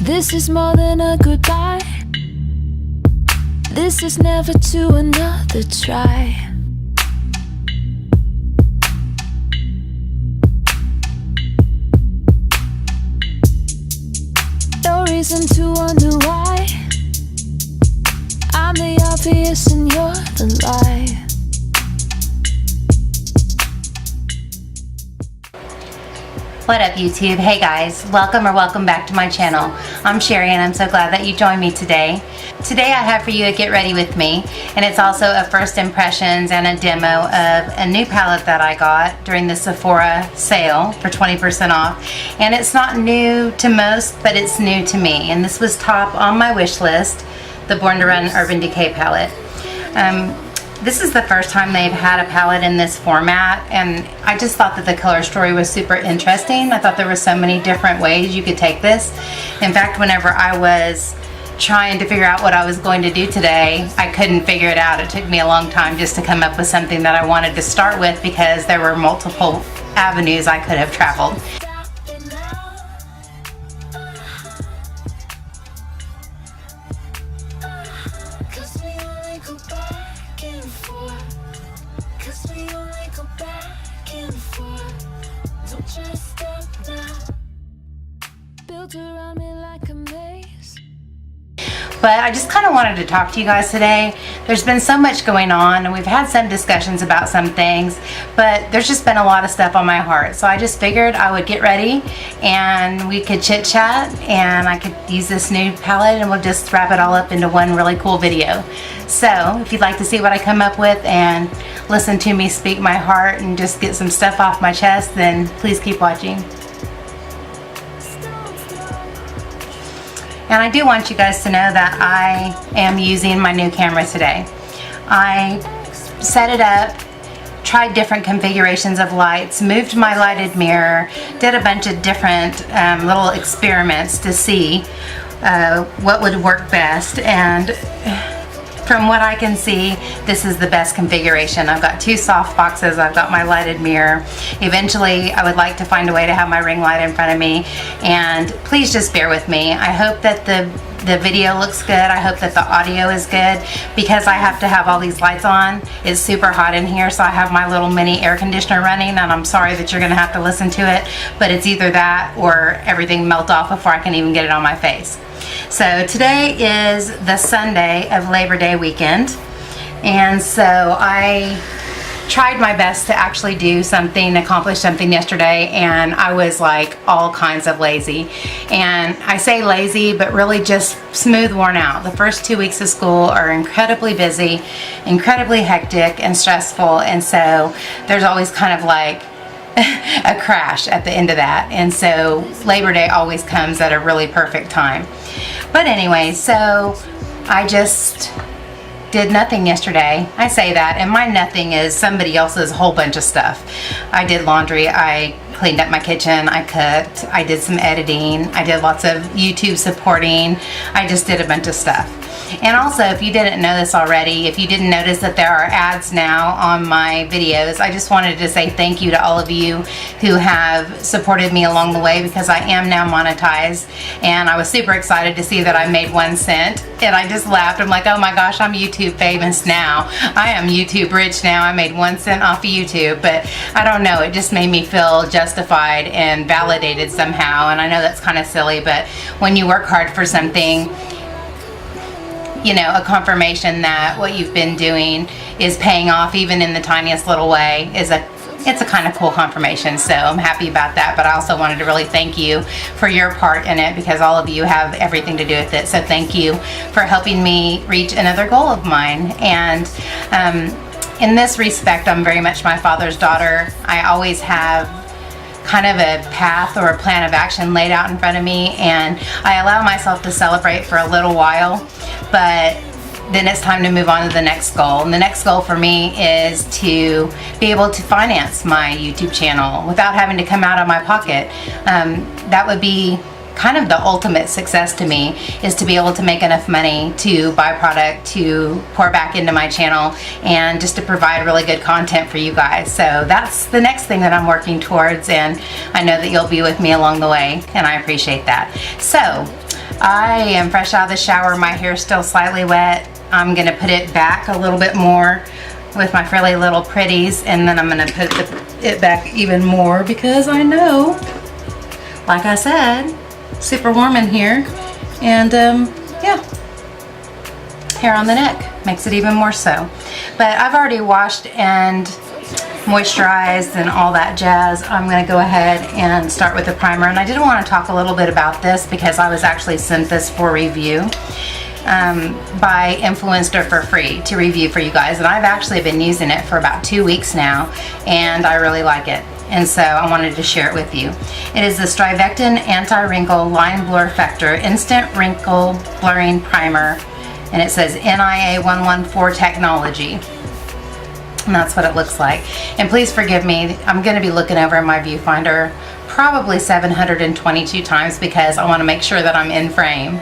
This is more than a goodbye. This is never to another try. No reason to wonder why. I'm the obvious and you're the lie. What up, YouTube? Hey guys, welcome back to my channel. I'm Sherri and I'm so glad that you joined me today. Today I have for you a Get Ready With Me, and it's also a first impressions and a demo of a new palette that I got during the Sephora sale for 20% off. And it's not new to most, but it's new to me. And this was top on my wish list, the Born to Run Urban Decay palette. This is the first time they've had a palette in this format, and I just thought that the color story was super interesting. I thought there were so many different ways you could take this. In fact, whenever I was trying to figure out what I was going to do today, I couldn't figure it out. It took me a long time just to come up with something that I wanted to start with, because there were multiple avenues I could have traveled. But I just kind of wanted to talk to you guys today. There's been so much going on, and we've had some discussions about some things, but there's just been a lot of stuff on my heart. So I just figured I would get ready and we could chit chat, and I could use this new palette and we'll just wrap it all up into one really cool video. So if you'd like to see what I come up with and listen to me speak my heart and just get some stuff off my chest, then please keep watching. And I do want you guys to know that I am using my new camera today. I set it up, tried different configurations of lights, moved my lighted mirror, did a bunch of different little experiments to see what would work best. And from what I can see, this is the best configuration. I've got two soft boxes, I've got my lighted mirror. Eventually, I would like to find a way to have my ring light in front of me, and please just bear with me. I hope that the video looks good. I hope that the audio is good, because I have to have all these lights on. It's super hot in here, so I have my little mini air conditioner running, and I'm sorry that you're gonna have to listen to it, but it's either that or everything melt off before I can even get it on my face. So today is the Sunday of Labor Day weekend, and so I tried my best to actually do something, accomplish something yesterday, and I was like all kinds of lazy. And I say lazy, but really just smooth worn out. The first 2 weeks of school are incredibly busy, incredibly hectic and stressful, and so there's always kind of like a crash at the end of that. And so Labor Day always comes at a really perfect time. But anyway, so I just did nothing yesterday. I say that, and my nothing is somebody else's whole bunch of stuff. I did laundry, I cleaned up my kitchen, I cooked, I did some editing, I did lots of YouTube supporting, I just did a bunch of stuff. And also, if you didn't know this already, if you didn't notice that there are ads now on my videos, I just wanted to say thank you to all of you who have supported me along the way, because I am now monetized, and I was super excited to see that I made 1 cent, and I just laughed. I'm like, oh my gosh, I'm YouTube famous now. I am YouTube rich now. I made 1 cent off of YouTube, but I don't know, it just made me feel justified and validated somehow. And I know that's kind of silly, but when you work hard for something, you know, a confirmation that what you've been doing is paying off, even in the tiniest little way, it's a kind of cool confirmation. So I'm happy about that, but I also wanted to really thank you for your part in it, because all of you have everything to do with it. So thank you for helping me reach another goal of mine. And in this respect, I'm very much my father's daughter. I always have kind of a path or a plan of action laid out in front of me, and I allow myself to celebrate for a little while, but then it's time to move on to the next goal. And the next goal for me is to be able to finance my YouTube channel without having to come out of my pocket. That would be kind of the ultimate success to me is to be able to make enough money to buy product, to pour back into my channel, and just to provide really good content for you guys. So that's the next thing that I'm working towards, and I know that you'll be with me along the way, and I appreciate that. So I am fresh out of the shower. My hair's still slightly wet. I'm gonna put it back a little bit more with my frilly little pretties, and then I'm gonna put it back even more because I know, like I said, super warm in here, and yeah, hair on the neck makes it even more so. But I've already washed and moisturized and all that jazz. I'm going to go ahead and start with the primer, and I did want to talk a little bit about this because I was actually sent this for review by Influencer for free to review for you guys, and I've actually been using it for about 2 weeks now, and I really like it, and so I wanted to share it with you. It is the Strivectin Anti-Wrinkle Line Blur Effector Instant Wrinkle Blurring Primer, and it says NIA 114 technology. And that's what it looks like. And please forgive me, I'm going to be looking over my viewfinder probably 722 times because I want to make sure that I'm in frame.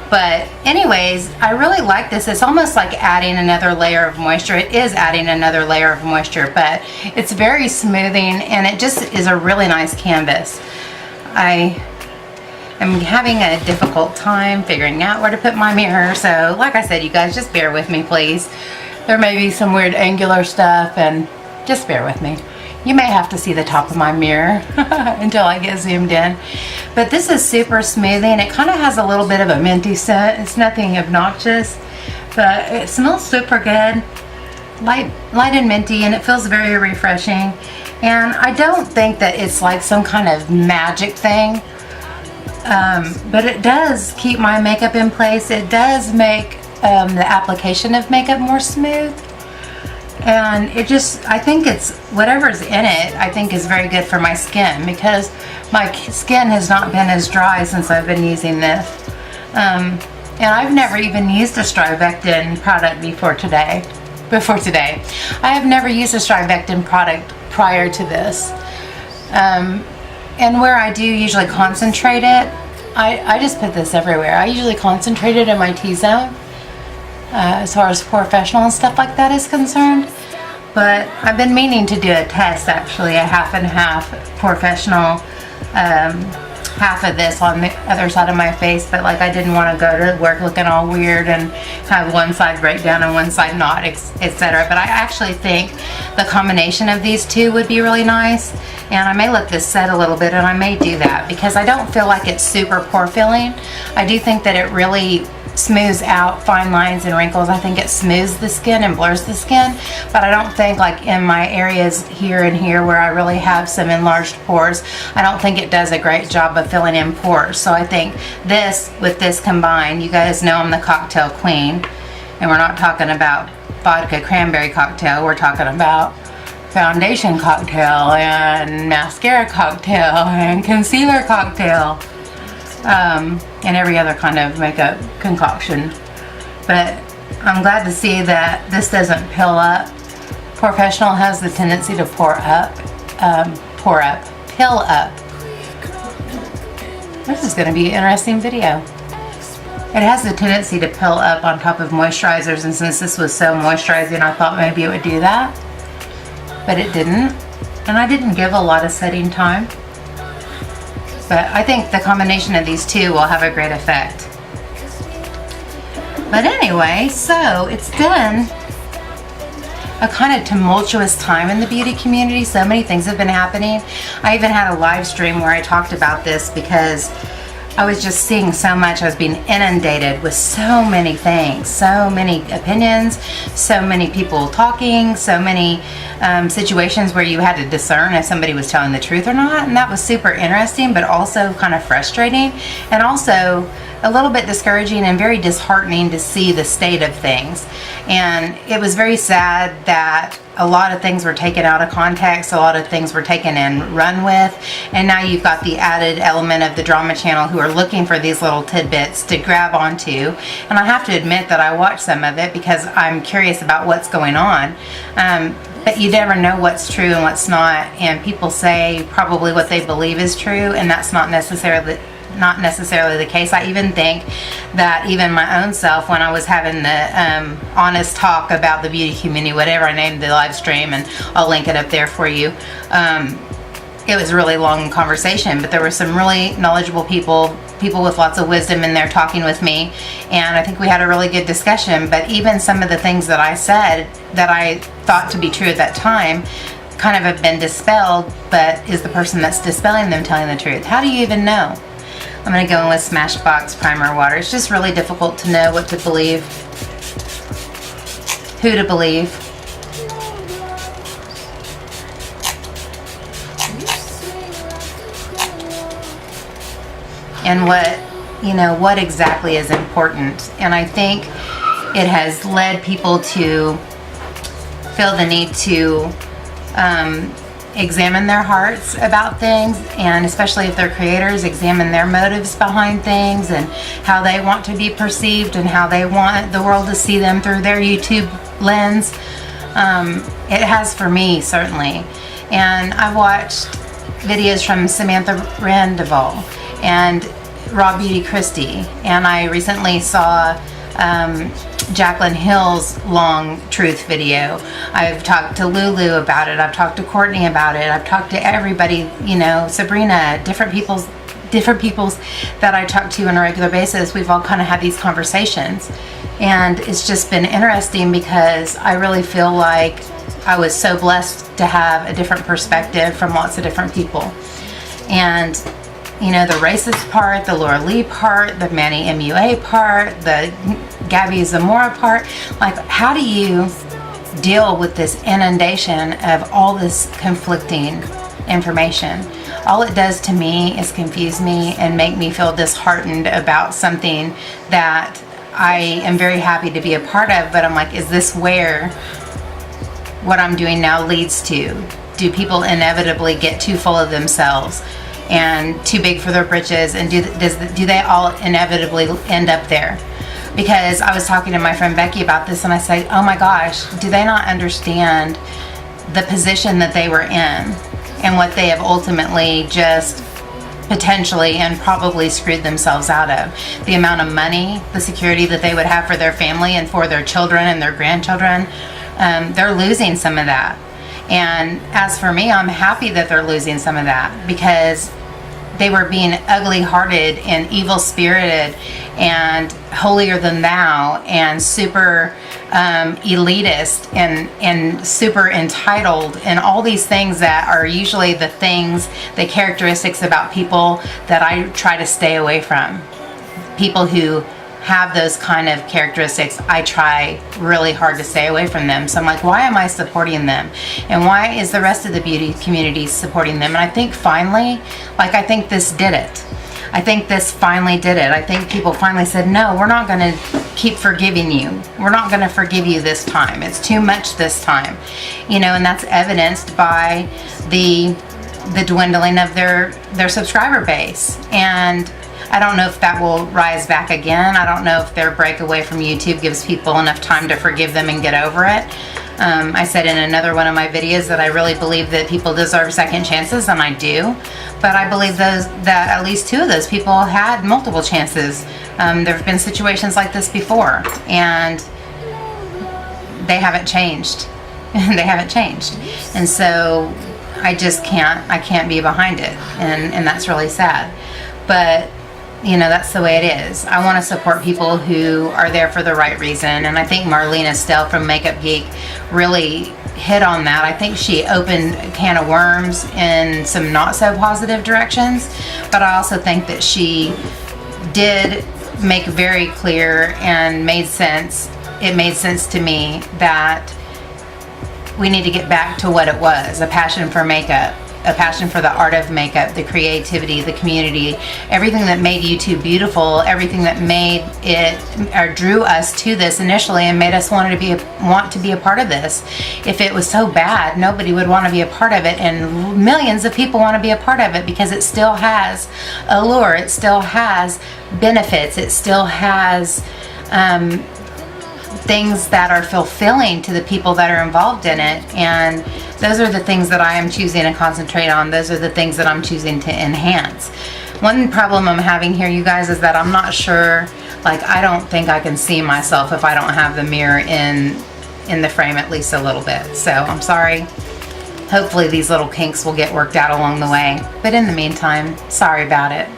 But anyways, I really like this. It's almost like adding another layer of moisture. It is adding another layer of moisture, but it's very smoothing, and it just is a really nice canvas. I am having a difficult time figuring out where to put my mirror, so like I said, you guys just bear with me, please. There may be some weird angular stuff, and just bear with me. You may have to see the top of my mirror until I get zoomed in. But this is super smoothing. It kind of has a little bit of a minty scent. It's nothing obnoxious, but it smells super good. Light and minty, and it feels very refreshing. And I don't think that it's like some kind of magic thing, but it does keep my makeup in place. It does make the application of makeup more smooth, and it just, I think it's, whatever's in it, I think is very good for my skin, because my skin has not been as dry since I've been using this, and I've never even used a Strivectin product before today. I have never used a Strivectin product prior to this, and where I do usually concentrate it, I just put this everywhere. I usually concentrate it in my T-zone, as far as professional and stuff like that is concerned. But I've been meaning to do a test, actually, a half and half professional, half of this on the other side of my face, but like I didn't want to go to work looking all weird and have one side break down and one side not, etc. But I actually think the combination of these two would be really nice, and I may let this set a little bit, and I may do that because I don't feel like it's super pore filling. I do think that it really smooths out fine lines and wrinkles. I think it smooths the skin and blurs the skin, but I don't think, like in my areas here and here where I really have some enlarged pores, I don't think it does a great job of filling in pores. So I think this with this combined, you guys know I'm the cocktail queen, and we're not talking about vodka cranberry cocktail, we're talking about foundation cocktail and mascara cocktail and concealer cocktail, and every other kind of makeup concoction. But I'm glad to see that this doesn't pill up. Professional has the tendency to pill up. This is going to be an interesting video. It has the tendency to pill up on top of moisturizers, and since this was so moisturizing, I thought maybe it would do that, but it didn't, and I didn't give a lot of setting time. But I think the combination of these two will have a great effect. But anyway, so it's been a kind of tumultuous time in the beauty community. So many things have been happening. I even had a live stream where I talked about this because I was just seeing so much. I was being inundated with so many things, so many opinions, so many people talking, so many situations where you had to discern if somebody was telling the truth or not. And that was super interesting, but also kind of frustrating, and also a little bit discouraging and very disheartening to see the state of things. And it was very sad that a lot of things were taken out of context, a lot of things were taken and run with, and now you've got the added element of the drama channel who are looking for these little tidbits to grab onto. And I have to admit that I watch some of it because I'm curious about what's going on. But you never know what's true and what's not, and people say probably what they believe is true, and that's not necessarily not necessarily the case. I even think that even my own self, when I was having the honest talk about the beauty community, whatever I named the live stream, and I'll link it up there for you, it was a really long conversation, but there were some really knowledgeable people with lots of wisdom in there talking with me, and I think we had a really good discussion. But even some of the things that I said that I thought to be true at that time kind of have been dispelled, but is the person that's dispelling them telling the truth? How do you even know? I'm going to go in with Smashbox Primer Water. It's just really difficult to know what to believe, who to believe. And what exactly is important. And I think it has led people to feel the need to examine their hearts about things, and especially if they're creators, examine their motives behind things and how they want to be perceived and how they want the world to see them through their YouTube lens. It has for me, certainly. And I've watched videos from Samantha Randeville and Raw Beauty Christie, and I recently saw Jaclyn Hill's long truth video. I've talked to Lulu about it, I've talked to Courtney about it, I've talked to everybody, Sabrina, different people's that I talk to on a regular basis. We've all kind of had these conversations, and it's just been interesting because I really feel like I was so blessed to have a different perspective from lots of different people. And the racist part, the Laura Lee part, the Manny MUA part, the Gabby Zamora part. Like, how do you deal with this inundation of all this conflicting information? All it does to me is confuse me and make me feel disheartened about something that I am very happy to be a part of, but I'm like, is this where what I'm doing now leads to? Do people inevitably get too full of themselves and too big for their britches, and do they all inevitably end up there? Because I was talking to my friend Becky about this, and I said, oh my gosh, do they not understand the position that they were in and what they have ultimately just potentially and probably screwed themselves out of? The amount of money, the security that they would have for their family and for their children and their grandchildren, they're losing some of that. And as for me, I'm happy that they're losing some of that, because they were being ugly-hearted and evil-spirited and holier than thou and super elitist and super entitled, and all these things that are usually the characteristics about people that I try to stay away from. People who have those kind of characteristics, I try really hard to stay away from them. So I'm like, why am I supporting them? And why is the rest of the beauty community supporting them? And I think finally, I think this did it. I think this finally did it. I think people finally said, no, we're not going to keep forgiving you. We're not going to forgive you this time. It's too much this time. And that's evidenced by the dwindling of their subscriber base. And I don't know if that will rise back again. I don't know if their breakaway from YouTube gives people enough time to forgive them and get over it. I said in another one of my videos that I really believe that people deserve second chances, and I do. But I believe that at least two of those people had multiple chances. There have been situations like this before, and they haven't changed. They haven't changed. And so I can't be behind it, and that's really sad. But that's the way it is. I want to support people who are there for the right reason, and I think Marlene Estelle from Makeup Geek really hit on that. I think she opened a can of worms in some not so positive directions, but I also think that she did make very clear and made sense. It made sense to me that we need to get back to what it was, a passion for makeup, a passion for the art of makeup, the creativity, the community, everything that made YouTube beautiful, everything that made it or drew us to this initially and made us want to be a part of this. If it was so bad, nobody would want to be a part of it, and millions of people want to be a part of it because it still has allure, it still has benefits, it still has things that are fulfilling to the people that are involved in it. And those are the things that I am choosing to concentrate on. Those are the things that I'm choosing to enhance. One problem I'm having here, you guys, is that I'm not sure, like, I don't think I can see myself if I don't have the mirror in the frame at least a little bit. So I'm sorry. Hopefully these little kinks will get worked out along the way. But in the meantime, sorry about it.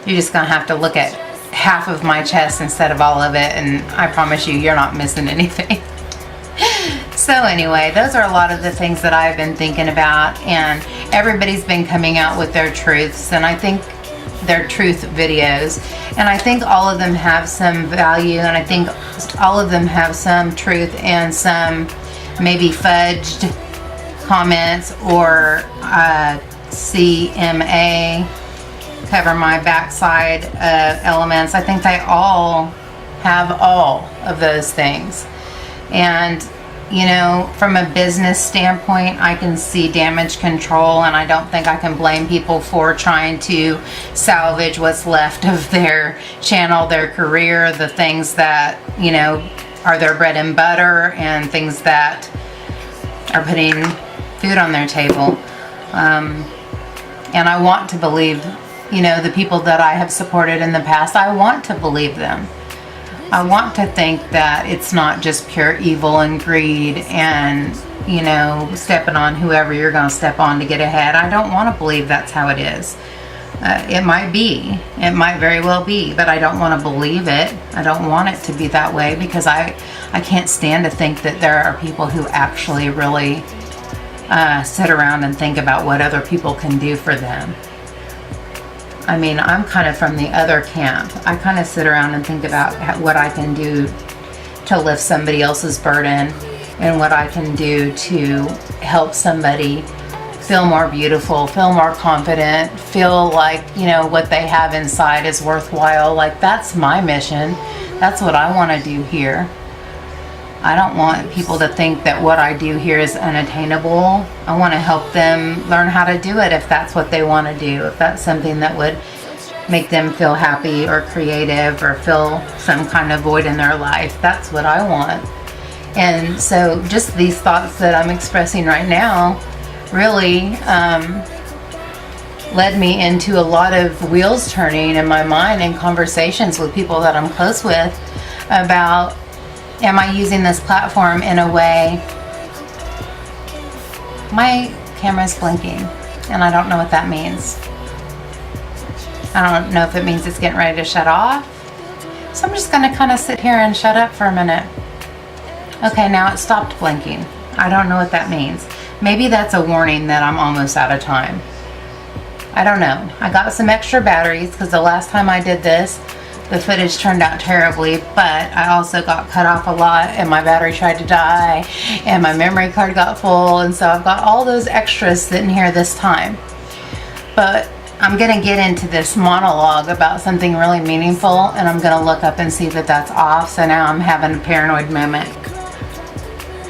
You're just gonna have to look at half of my chest instead of all of it, and I promise you, you're not missing anything. So anyway, those are a lot of the things that I've been thinking about, and everybody's been coming out with their truths, and I think their truth videos, and I think all of them have some value, and I think all of them have some truth and some maybe fudged comments or CMA, cover my backside elements. I think they all have all of those things. And you know, from a business standpoint, I can see damage control, and I don't think I can blame people for trying to salvage what's left of their channel, their career, the things that, you know, are their bread and butter, and things that are putting food on their table. And I want to believe, you know, the people that I have supported in the past, I want to believe them. I want to think that it's not just pure evil and greed and, you know, stepping on whoever you're going to step on to get ahead. I don't want to believe that's how it is. It might be. It might very well be, but I don't want to believe it. I don't want it to be that way, because I can't stand to think that there are people who actually really sit around and think about what other people can do for them. I mean, I'm kind of from the other camp. I kind of sit around and think about what I can do to lift somebody else's burden, and what I can do to help somebody feel more beautiful, feel more confident, feel like, you know, what they have inside is worthwhile. Like, that's my mission. That's what I want to do here. I don't want people to think that what I do here is unattainable. I want to help them learn how to do it if that's what they want to do, if that's something that would make them feel happy or creative or fill some kind of void in their life. That's what I want. And so just these thoughts that I'm expressing right now really led me into a lot of wheels turning in my mind and conversations with people that I'm close with about, am I using this platform in a way? My camera's blinking, and I don't know what that means. I don't know if it means it's getting ready to shut off. So I'm just gonna kind of sit here and shut up for a minute. Okay, now it stopped blinking. I don't know what that means. Maybe that's a warning that I'm almost out of time. I don't know. I got some extra batteries because the last time I did this, the footage turned out terribly, but I also got cut off a lot, and my battery tried to die, and my memory card got full, and so I've got all those extras sitting here this time. But I'm going to get into this monologue about something really meaningful, and I'm going to look up and see that that's off, so now I'm having a paranoid moment.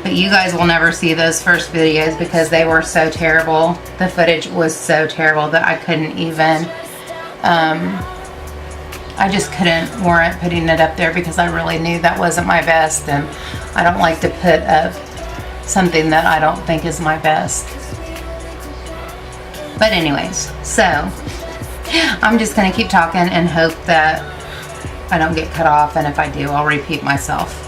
But you guys will never see those first videos because they were so terrible. The footage was so terrible that I couldn't even... I just couldn't warrant putting it up there because I really knew that wasn't my best, and I don't like to put up something that I don't think is my best. But anyways, so I'm just going to keep talking and hope that I don't get cut off, and if I do, I'll repeat myself.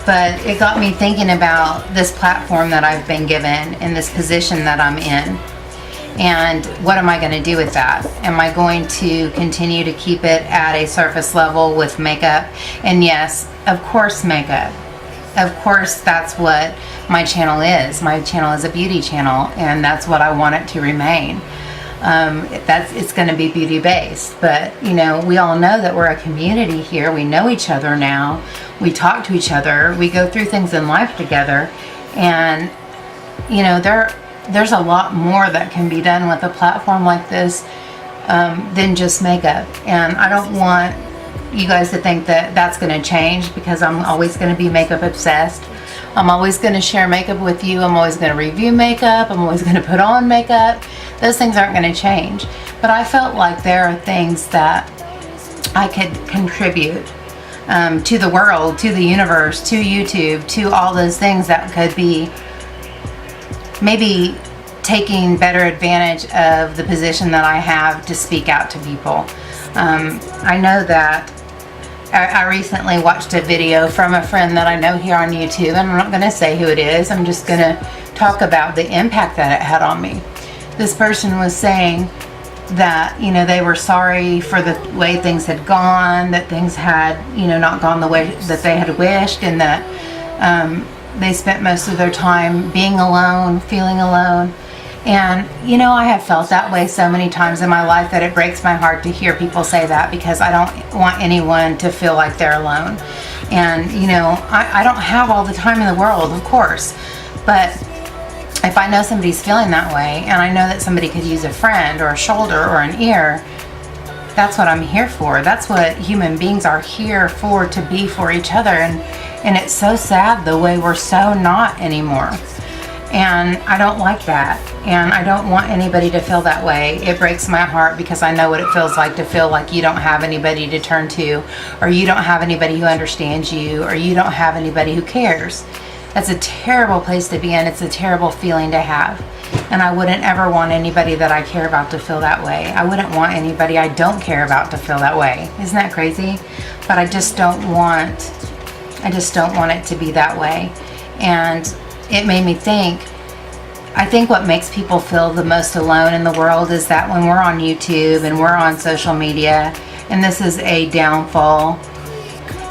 But it got me thinking about this platform that I've been given and this position that I'm in. And what am I going to do with that? Am I going to continue to keep it at a surface level with makeup? And yes, of course, makeup. Of course, that's what my channel is. My channel is a beauty channel, and that's what I want it to remain. It's going to be beauty based, but you know, we all know that we're a community here. We know each other now. We talk to each other. We go through things in life together, and you know, there's a lot more that can be done with a platform like this than just makeup. And I don't want you guys to think that that's going to change, because I'm always going to be makeup obsessed. I'm always going to share makeup with you. I'm always going to review makeup. I'm always going to put on makeup. Those things aren't going to change. But I felt like there are things that I could contribute to the world, to the universe, to YouTube, to all those things that could be maybe taking better advantage of the position that I have to speak out to people. I know that I recently watched a video from a friend that I know here on YouTube, and I'm not going to say who it is. I'm just going to talk about the impact that it had on me. This person was saying that, you know, they were sorry for the way things had gone, that things had, you know, not gone the way that they had wished, and that they spent most of their time being alone, feeling alone. And, you know, I have felt that way so many times in my life that it breaks my heart to hear people say that, because I don't want anyone to feel like they're alone. And, you know, I don't have all the time in the world, of course, but if I know somebody's feeling that way, and I know that somebody could use a friend or a shoulder or an ear, that's what I'm here for. That's what human beings are here for, to be for each other. And it's so sad the way we're so not anymore. And I don't like that. And I don't want anybody to feel that way. It breaks my heart, because I know what it feels like to feel like you don't have anybody to turn to, or you don't have anybody who understands you, or you don't have anybody who cares. That's a terrible place to be in. It's a terrible feeling to have. And I wouldn't ever want anybody that I care about to feel that way. I wouldn't want anybody I don't care about to feel that way. Isn't that crazy? But I just don't want it to be that way. And it made me think, I think what makes people feel the most alone in the world is that when we're on YouTube and we're on social media, and this is a downfall.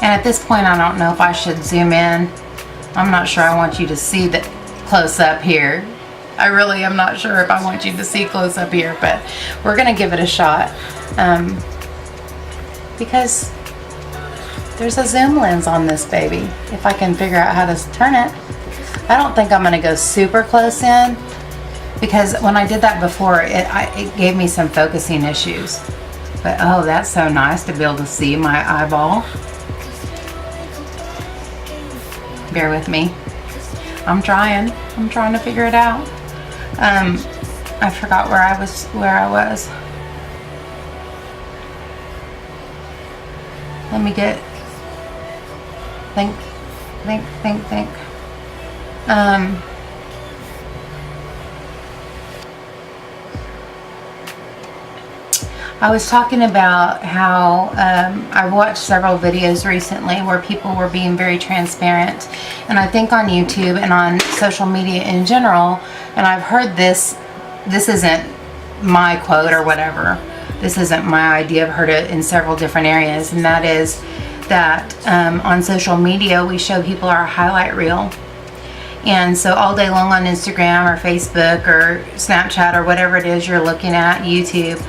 And at this point, I don't know if I should zoom in. I'm not sure I want you to see the close up here. I really am not sure if I want you to see close up here, but we're going to give it a shot. Because there's a zoom lens on this baby, if I can figure out how to turn it. I don't think I'm going to go super close in, because when I did that before, it gave me some focusing issues. But oh, that's so nice to be able to see my eyeball. Bear with me. I'm trying to figure it out. I forgot where I was. Let me get, think. I was talking about how I've watched several videos recently where people were being very transparent, and I think on YouTube and on social media in general, and I've heard this isn't my quote or whatever, this isn't my idea, I've heard it in several different areas, and that is that on social media we show people our highlight reel. And so all day long on Instagram or Facebook or Snapchat or whatever it is you're looking at, YouTube,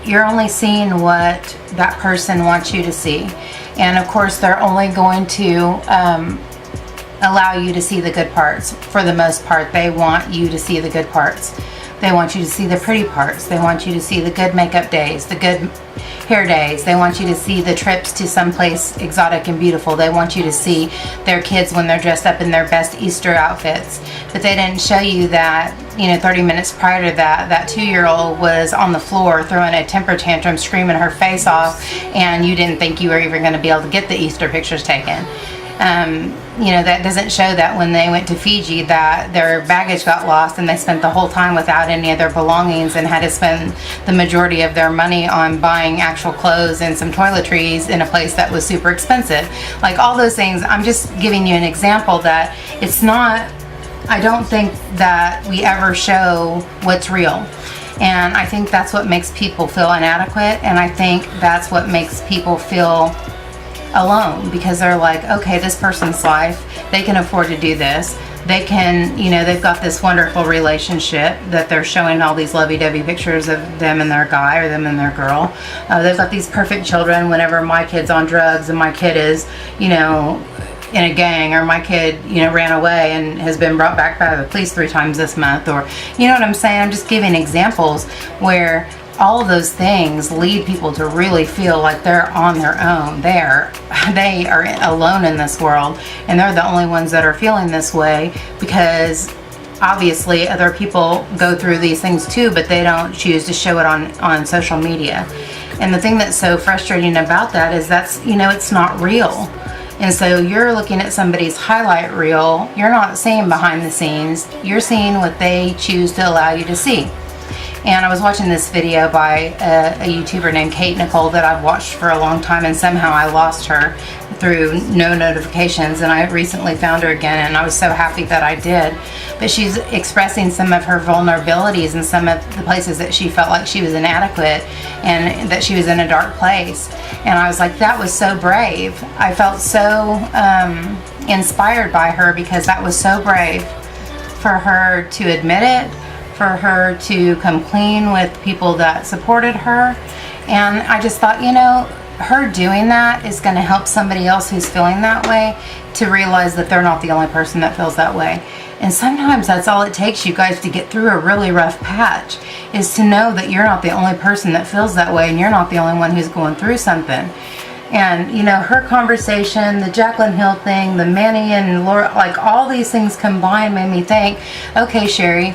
you're only seeing what that person wants you to see. And of course, they're only going to allow you to see the good parts. For the most part, they want you to see the good parts. They want you to see the pretty parts. They want you to see the good makeup days, the good hair days. They want you to see the trips to someplace exotic and beautiful. They want you to see their kids when they're dressed up in their best Easter outfits. But they didn't show you that, 30 minutes prior to that 2-year-old was on the floor throwing a temper tantrum, screaming her face off, and you didn't think you were even going to be able to get the Easter pictures taken. That doesn't show that when they went to Fiji that their baggage got lost and they spent the whole time without any of their belongings and had to spend the majority of their money on buying actual clothes and some toiletries in a place that was super expensive. Like all those things, I'm just giving you an example that it's not, I don't think that we ever show what's real. And I think that's what makes people feel inadequate, and I think that's what makes people feel alone, because they're like, okay, this person's life, they can afford to do this, they can, they've got this wonderful relationship that they're showing all these lovey-dovey pictures of them and their guy or them and their girl. They've got these perfect children. Whenever my kid's on drugs and my kid is, in a gang, or my kid, ran away and has been brought back by the police 3 times this month, or, you know what I'm saying? I'm just giving examples where all of those things lead people to really feel like they're on their own. They are alone in this world, and they're the only ones that are feeling this way, because obviously other people go through these things too, but they don't choose to show it on social media. And the thing that's so frustrating about that is it's not real. And so you're looking at somebody's highlight reel. You're not seeing behind the scenes. You're seeing what they choose to allow you to see. And I was watching this video by a YouTuber named Kate Nicole that I've watched for a long time, and somehow I lost her through no notifications, and I recently found her again, and I was so happy that I did. But she's expressing some of her vulnerabilities and some of the places that she felt like she was inadequate and that she was in a dark place. And I was like, that was so brave. I felt so inspired by her, because that was so brave for her to admit it, for her to come clean with people that supported her. And I just thought, you know, her doing that is going to help somebody else who's feeling that way to realize that they're not the only person that feels that way. And sometimes that's all it takes, you guys, to get through a really rough patch, is to know that you're not the only person that feels that way, and you're not the only one who's going through something. And, you know, her conversation, the Jaclyn Hill thing, the Manny and Laura, like all these things combined made me think, okay, Sherri,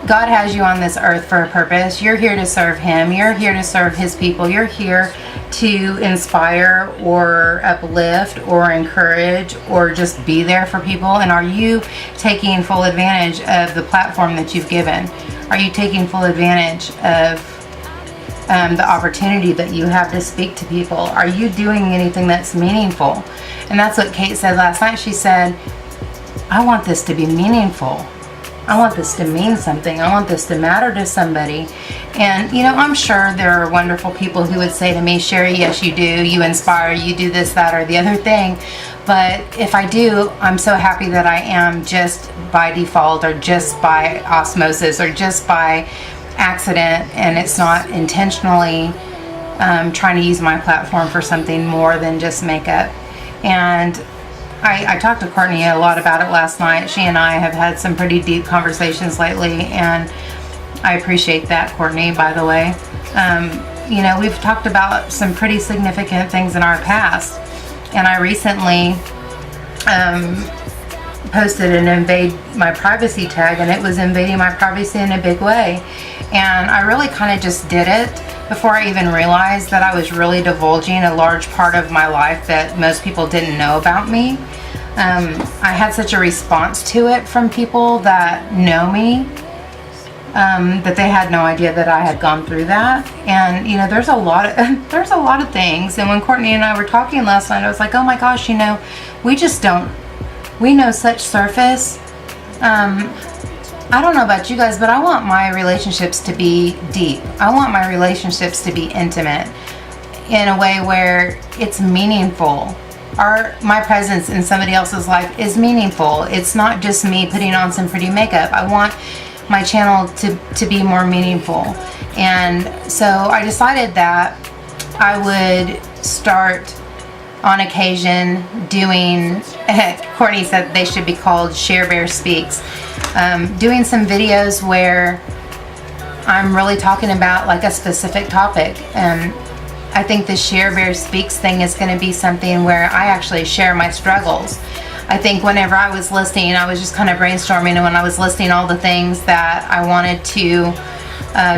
God has you on this earth for a purpose. You're here to serve Him. You're here to serve His people. You're here to inspire or uplift or encourage or just be there for people. And are you taking full advantage of the platform that you've given? Are you taking full advantage of the opportunity that you have to speak to people? Are you doing anything that's meaningful? And that's what Kate said last night. She said, I want this to be meaningful. I want this to mean something. I want this to matter to somebody. And, you know, I'm sure there are wonderful people who would say to me, Sherri, yes, you do. You inspire. You do this, that, or the other thing. But if I do, I'm so happy that I am just by default, or just by osmosis, or just by accident, and it's not intentionally trying to use my platform for something more than just makeup. And I talked to Courtney a lot about it last night. She and I have had some pretty deep conversations lately, and I appreciate that, Courtney, by the way. You know, we've talked about some pretty significant things in our past, and I recently posted an invade my privacy tag, and it was invading my privacy in a big way. And I really kind of just did it before I even realized that I was really divulging a large part of my life that most people didn't know about me. I had such a response to it from people that know me, that they had no idea that I had gone through that. And you know, there's a lot of things. And when Courtney and I were talking last night, I was like, oh my gosh, you know, we know such surface. I don't know about you guys, but I want my relationships to be deep. I want my relationships to be intimate in a way where it's meaningful. My presence in somebody else's life is meaningful. It's not just me putting on some pretty makeup. I want my channel to be more meaningful. And so I decided that I would start on occasion doing, Courtney said they should be called Share Bear Speaks, doing some videos where I'm really talking about like a specific topic. And I think the Share Bear Speaks thing is going to be something where I actually share my struggles. I think whenever I was listening, I was just kind of brainstorming, and when I was listing all the things that I wanted to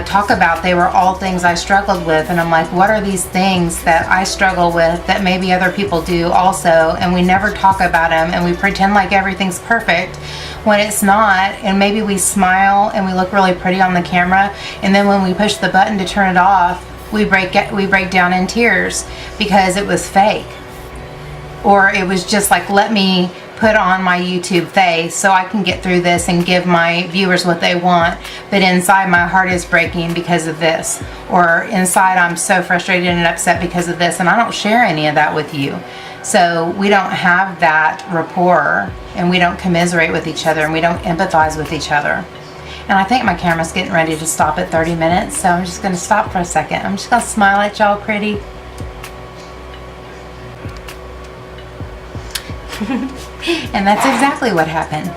talk about, they were all things I struggled with. And I'm like, what are these things that I struggle with that maybe other people do also, and we never talk about them, and we pretend like everything's perfect when it's not. And maybe we smile and we look really pretty on the camera, and then when we push the button to turn it off, we break down in tears because it was fake, or it was just like, let me put on my YouTube face so I can get through this and give my viewers what they want, but inside my heart is breaking because of this, or inside I'm so frustrated and upset because of this, and I don't share any of that with you. So we don't have that rapport, and we don't commiserate with each other, and we don't empathize with each other. And I think my camera's getting ready to stop at 30 minutes, so I'm just going to stop for a second. I'm just going to smile at y'all pretty. And that's exactly what happened.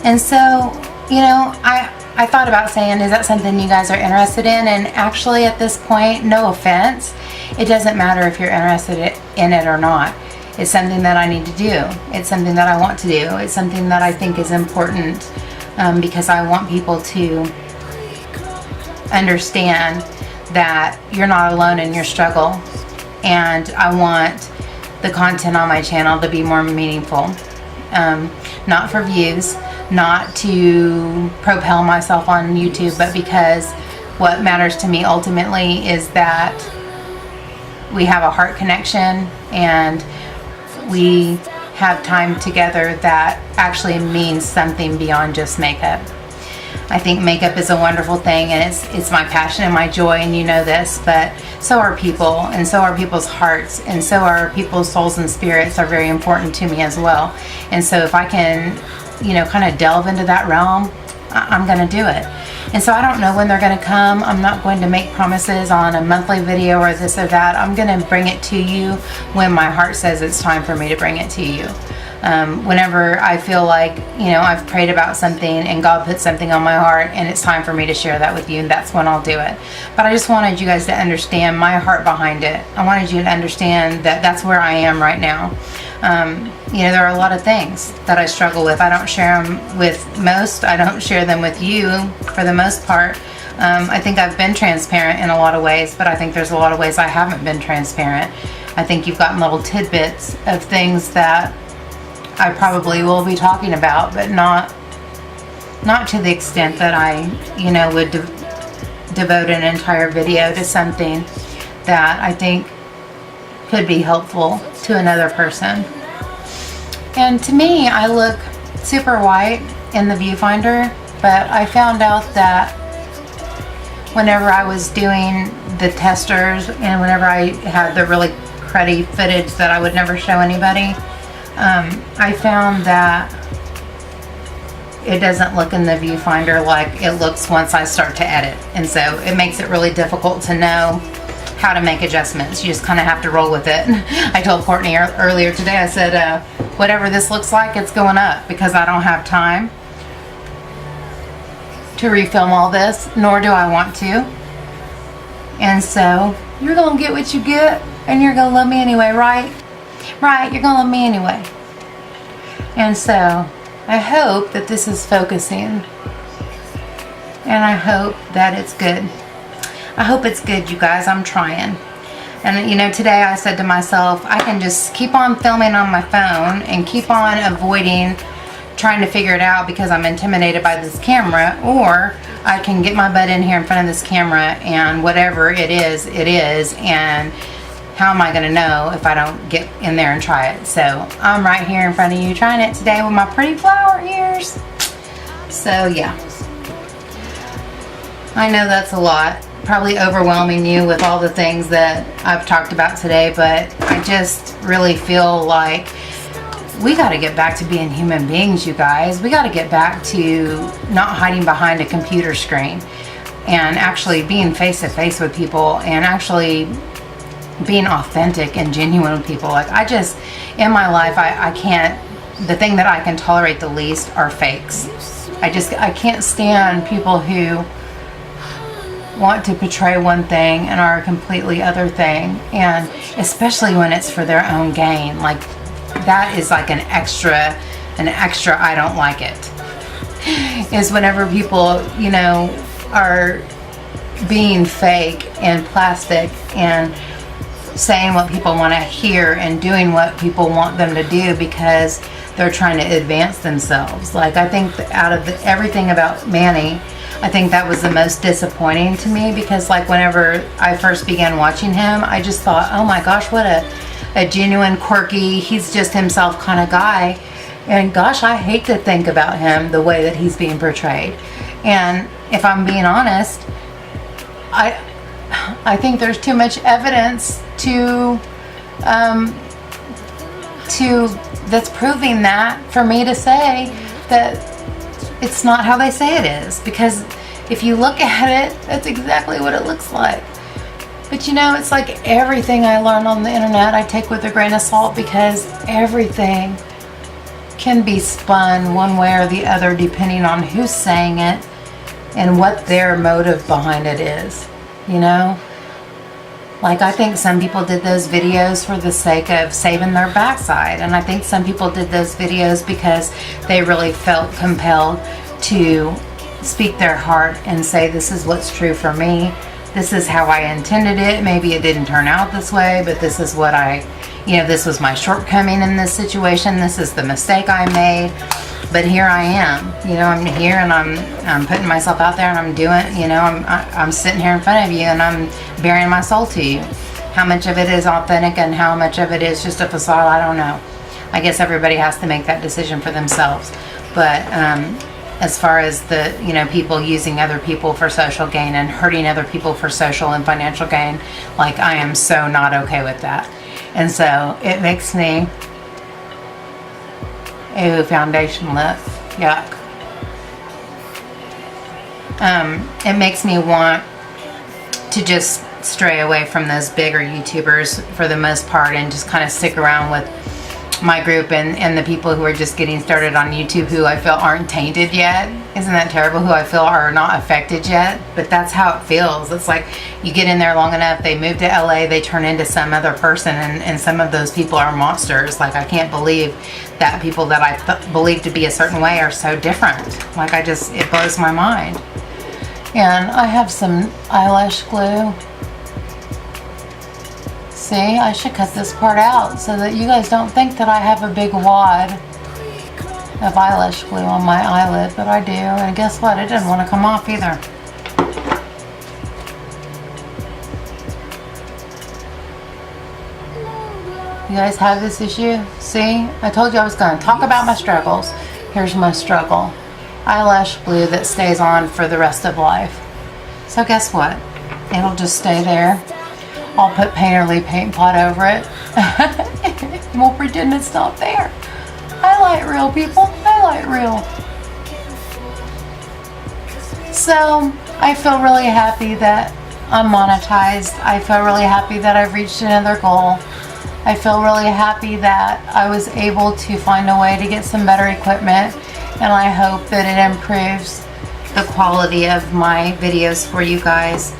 And so, you know, I thought about saying, is that something you guys are interested in? And actually at this point, no offense, it doesn't matter if you're interested in it or not. It's something that I need to do. It's something that I want to do. It's something that I think is important, because I want people to understand that you're not alone in your struggle. And I want the content on my channel to be more meaningful. Not for views, not to propel myself on YouTube, but because what matters to me ultimately is that we have a heart connection and we have time together that actually means something beyond just makeup. I think makeup is a wonderful thing, and it's my passion and my joy, and you know this, but so are people, and so are people's hearts, and so are people's souls and spirits are very important to me as well. And so if I can, you know, kind of delve into that realm, I'm going to do it. And so I don't know when they're going to come. I'm not going to make promises on a monthly video or this or that. I'm going to bring it to you when my heart says it's time for me to bring it to you. Whenever I feel like, you know, I've prayed about something and God put something on my heart and it's time for me to share that with you, and that's when I'll do it. But I just wanted you guys to understand my heart behind it. I wanted you to understand that that's where I am right now. You know, there are a lot of things that I struggle with. I don't share them with most. I don't share them with you for the most part. I think I've been transparent in a lot of ways, but I think there's a lot of ways I haven't been transparent. I think you've gotten little tidbits of things that I probably will be talking about, but not to the extent that I, you know, would devote an entire video to something that I think could be helpful to another person. And to me, I look super white in the viewfinder, but I found out that whenever I was doing the testers and whenever I had the really cruddy footage that I would never show anybody, I found that it doesn't look in the viewfinder like it looks once I start to edit. And so it makes it really difficult to know how to make adjustments. You just kind of have to roll with it. I told Courtney earlier today, I said, whatever this looks like, it's going up, because I don't have time to refilm all this, nor do I want to. And so you're going to get what you get, and you're going to love me anyway, right? Right, you're going to love me anyway. And so I hope that this is focusing, and I hope that it's good. I hope it's good, you guys. I'm trying. And you know, today I said to myself, I can just keep on filming on my phone and keep on avoiding trying to figure it out because I'm intimidated by this camera, or I can get my butt in here in front of this camera and whatever it is, and how am I going to know if I don't get in there and try it? So I'm right here in front of you trying it today with my pretty flower ears. So yeah, I know that's a lot, probably overwhelming you with all the things that I've talked about today, but I just really feel like we got to get back to being human beings, you guys. We got to get back to not hiding behind a computer screen and actually being face to face with people and actually being authentic and genuine with people. Like, I just, in my life, I can't, the thing that I can tolerate the least are fakes. I can't stand people who want to portray one thing and are a completely other thing, and especially when it's for their own gain. Like, that is like an extra I don't like it, is whenever people, you know, are being fake and plastic and saying what people want to hear and doing what people want them to do because they're trying to advance themselves. Like, I think out of everything about Manny, I think that was the most disappointing to me, because like whenever I first began watching him, I just thought, oh my gosh, what a genuine, quirky, he's just himself kind of guy. And gosh, I hate to think about him the way that he's being portrayed. And if I'm being honest, I think there's too much evidence to that's proving that for me to say that it's not how they say it is. Because if you look at it, that's exactly what it looks like. But you know, it's like everything I learn on the internet I take with a grain of salt, because everything can be spun one way or the other depending on who's saying it and what their motive behind it is, you know? Like, I think some people did those videos for the sake of saving their backside, and I think some people did those videos because they really felt compelled to speak their heart and say, this is what's true for me. this is how I intended it. Maybe it didn't turn out this way, but this is what this was my shortcoming in this situation. This is the mistake I made. But here I am, I'm here and I'm putting myself out there and I'm doing, I'm sitting here in front of you and I'm bearing my soul to you. How much of it is authentic and how much of it is just a facade, I don't know. I guess everybody has to make that decision for themselves. But as far as the, people using other people for social gain and hurting other people for social and financial gain, like, I am so not okay with that. And so it makes me, ew, foundation lip, yuck. It makes me want to just stray away from those bigger YouTubers for the most part and just kind of stick around with my group and the people who are just getting started on YouTube, who I feel aren't tainted yet. Isn't that terrible? Who I feel are not affected yet, but that's how it feels. It's like you get in there long enough, they move to LA, they turn into some other person, and some of those people are monsters. Like, I can't believe that people that I believe to be a certain way are so different. Like, it blows my mind. And I have some eyelash glue. See, I should cut this part out so that you guys don't think that I have a big wad of eyelash glue on my eyelid, but I do. And guess what? It didn't want to come off either. You guys have this issue? See? I told you I was going to talk about my struggles. Here's my struggle. Eyelash glue that stays on for the rest of life. So guess what? It'll just stay there. I'll put Painterly paint pot over it. We'll pretend it's not there. Highlight reel, people. Highlight reel. So I feel really happy that I'm monetized. I feel really happy that I've reached another goal. I feel really happy that I was able to find a way to get some better equipment, and I hope that it improves the quality of my videos for you guys.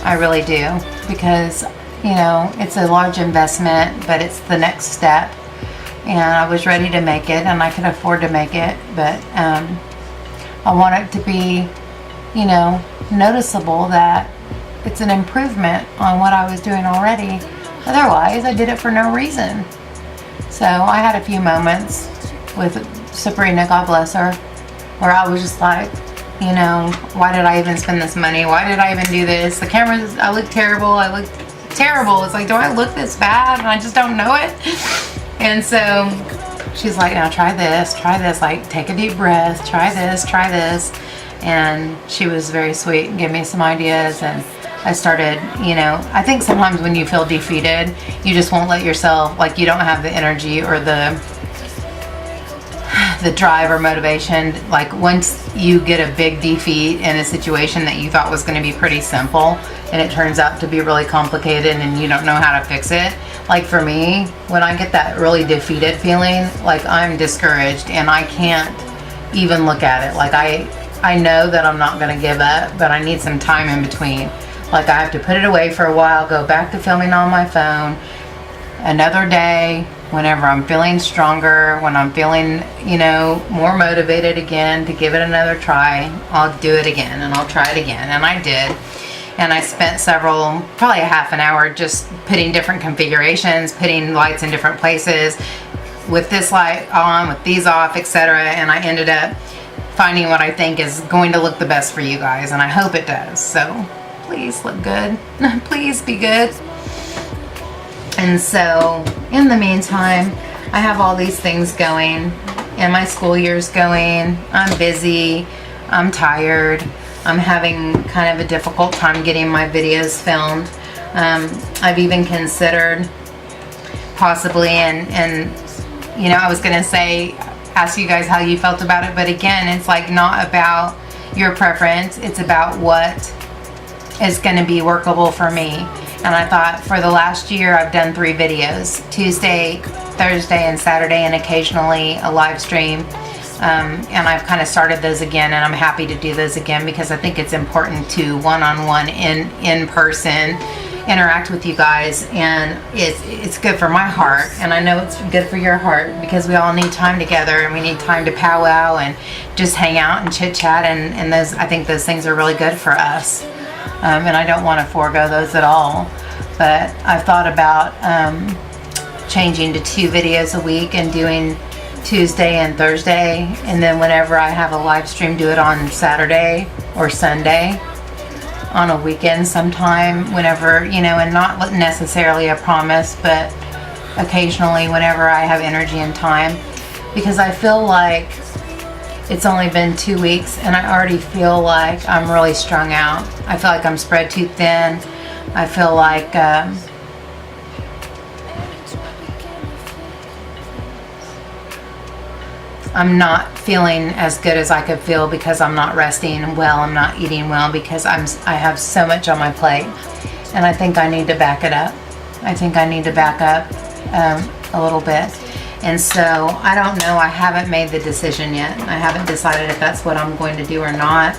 I really do, because it's a large investment, but it's the next step, and I was ready to make it and I could afford to make it, but I want it to be noticeable that it's an improvement on what I was doing already. Otherwise I did it for no reason. So I had a few moments with Sabrina, God bless her, where I was just like, why did I even spend this money? Why did I even do this? The cameras, I look terrible. I look terrible. It's like, do I look this bad? And I just don't know it. And so she's like, now try this, like take a deep breath, try this. And she was very sweet and gave me some ideas, and I started, I think sometimes when you feel defeated, you just won't let yourself, like, you don't have the energy or the drive or motivation. Like, once you get a big defeat in a situation that you thought was going to be pretty simple and it turns out to be really complicated and you don't know how to fix it, like for me, when I get that really defeated feeling, like, I'm discouraged and I can't even look at it. Like, I know that I'm not going to give up, but I need some time in between. Like, I have to put it away for a while, go back to filming on my phone another day, whenever I'm feeling stronger, when I'm feeling, more motivated again to give it another try, I'll do it again and I'll try it again. And I did. And I spent probably a half an hour just putting different configurations, putting lights in different places, with this light on, with these off, etc. And I ended up finding what I think is going to look the best for you guys. And I hope it does. So please look good. Please be good. And so, in the meantime, I have all these things going, and my school year's going. I'm busy, I'm tired, I'm having kind of a difficult time getting my videos filmed. I've even considered possibly, and I was going to say, ask you guys how you felt about it, but again, it's like not about your preference, it's about what is going to be workable for me. And I thought, for the last year, I've done 3 videos, Tuesday, Thursday, and Saturday, and occasionally a live stream. And I've kind of started those again, and I'm happy to do those again, because I think it's important to one-on-one, in person, interact with you guys, and it's good for my heart, and I know it's good for your heart, because we all need time together, and we need time to powwow and just hang out and chit-chat, and those, I think those things are really good for us. and I don't want to forego those at all. But I've thought about changing to 2 videos a week and doing Tuesday and Thursday, and then whenever I have a live stream, do it on Saturday or Sunday on a weekend sometime, whenever, you know, and not necessarily a promise, but occasionally whenever I have energy and time, because I feel like it's only been 2 weeks and I already feel like I'm really strung out. I feel like I'm spread too thin. I feel like I'm not feeling as good as I could feel because I'm not resting well, I'm not eating well, because I have so much on my plate, and I think I need to back it up. I think I need to back up a little bit. And so I don't know, I haven't made the decision yet. I haven't decided if that's what I'm going to do or not.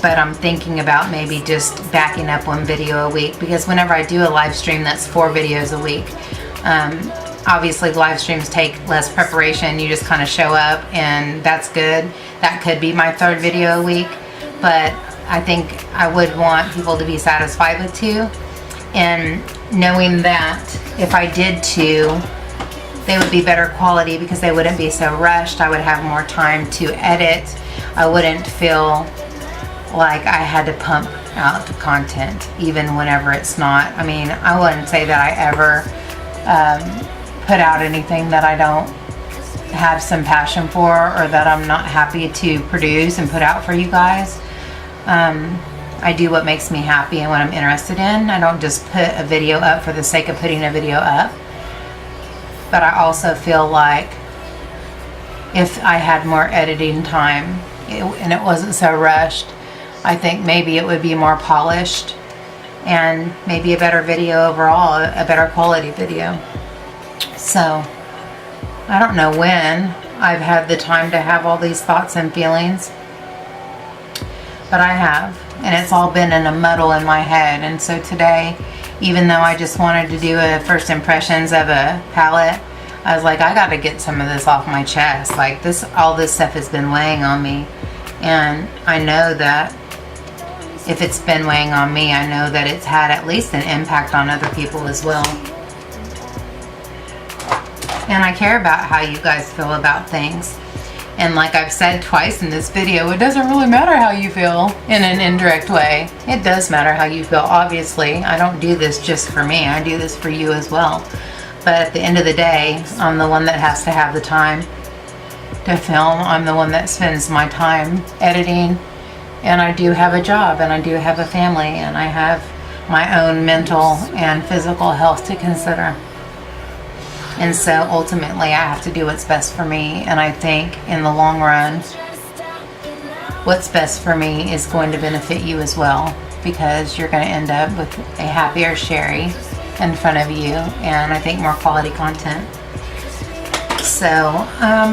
But I'm thinking about maybe just backing up 1 video a week, because whenever I do a live stream, that's 4 videos a week. Obviously live streams take less preparation. You just kind of show up, and that's good. That could be my 3rd video a week, but I think I would want people to be satisfied with 2, and knowing that if I did 2, they would be better quality because they wouldn't be so rushed. I would have more time to edit. I wouldn't feel like I had to pump out content even whenever it's not. I mean, I wouldn't say that I ever put out anything that I don't have some passion for, or that I'm not happy to produce and put out for you guys. I do what makes me happy and what I'm interested in. I don't just put a video up for the sake of putting a video up. But I also feel like if I had more editing time and it wasn't so rushed, I think maybe it would be more polished and maybe a better video overall, a better quality video. So I don't know when I've had the time to have all these thoughts and feelings, but I have, and it's all been in a muddle in my head. And so today, even though I just wanted to do a first impressions of a palette, I was like, I got to get some of this off my chest. Like all this stuff has been weighing on me, and I know that if it's been weighing on me, I know that it's had at least an impact on other people as well. And I care about how you guys feel about things. And like I've said twice in this video, it doesn't really matter how you feel in an indirect way. It does matter how you feel, obviously. I don't do this just for me. I do this for you as well. But at the end of the day, I'm the one that has to have the time to film. I'm the one that spends my time editing. And I do have a job, and I do have a family, and I have my own mental and physical health to consider. And so ultimately I have to do what's best for me. And I think in the long run, what's best for me is going to benefit you as well, because you're going to end up with a happier Sherri in front of you, and I think more quality content. So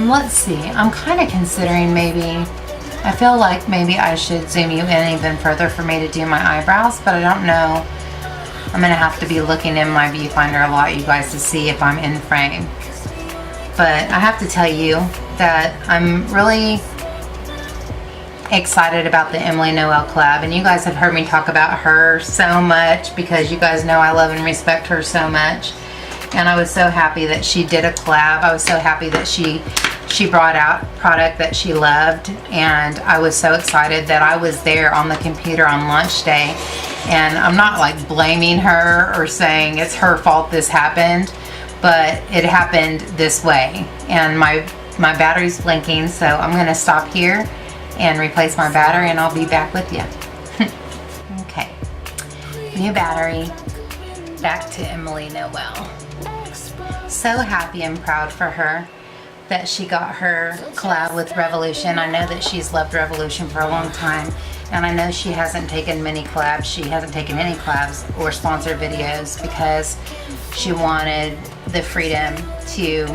let's see, I'm kind of considering I feel like maybe I should zoom you in even further for me to do my eyebrows, but I don't know. I'm going to have to be looking in my viewfinder a lot, you guys, to see if I'm in frame. But I have to tell you that I'm really excited about the Emily Noel collab, and you guys have heard me talk about her so much because you guys know I love and respect her so much. And I was so happy that she did a collab. I was so happy that she brought out product that she loved, and I was so excited that I was there on the computer on launch day. And I'm not like blaming her or saying it's her fault this happened, but it happened this way. And my battery's blinking, so I'm going to stop here and replace my battery, and I'll be back with you. Okay, new battery, back to Emily Noel. So happy and proud for her that she got her collab with Revolution. I know that she's loved Revolution for a long time, and I know she hasn't taken many collabs. She hasn't taken any collabs or sponsored videos because she wanted the freedom to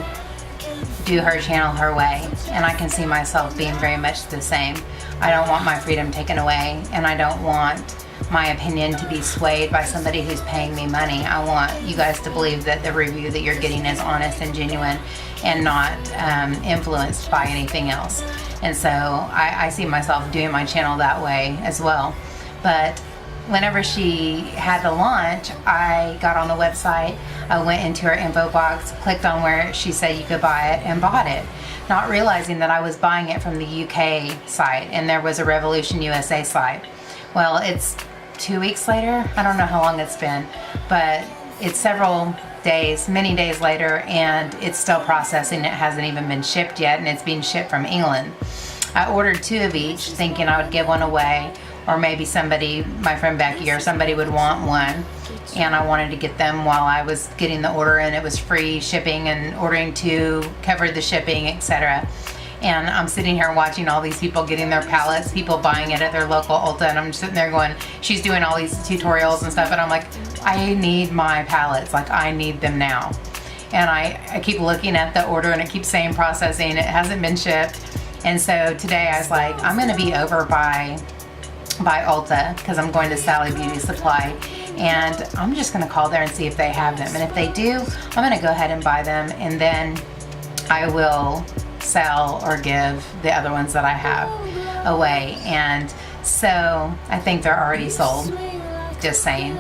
do her channel her way, and I can see myself being very much the same. I don't want my freedom taken away, and I don't want my opinion to be swayed by somebody who's paying me money. I want you guys to believe that the review that you're getting is honest and genuine and not influenced by anything else. And so I see myself doing my channel that way as well. But whenever she had the launch, I got on the website, I went into her info box, clicked on where she said you could buy it, and bought it, not realizing that I was buying it from the UK site and there was a Revolution USA site. Well, it's 2 weeks later. I don't know how long it's been, but it's several days, many days later, and it's still processing. It hasn't even been shipped yet, and it's being shipped from England. I ordered 2 of each, thinking I would give one away, or maybe somebody, my friend Becky or somebody, would want one, and I wanted to get them while I was getting the order, and it was free shipping, and ordering 2 covered the shipping, etc. And I'm sitting here watching all these people getting their pallets, people buying it at their local Ulta, and I'm just sitting there going, she's doing all these tutorials and stuff, and I'm like, I need my pallets, like I need them now. And I keep looking at the order and it keeps saying processing, it hasn't been shipped. And so today I was like, I'm gonna be over by Ulta, because I'm going to Sally Beauty Supply, and I'm just gonna call there and see if they have them. And if they do, I'm gonna go ahead and buy them, and then I will sell or give the other ones that I have away. And so I think they're already sold, just saying.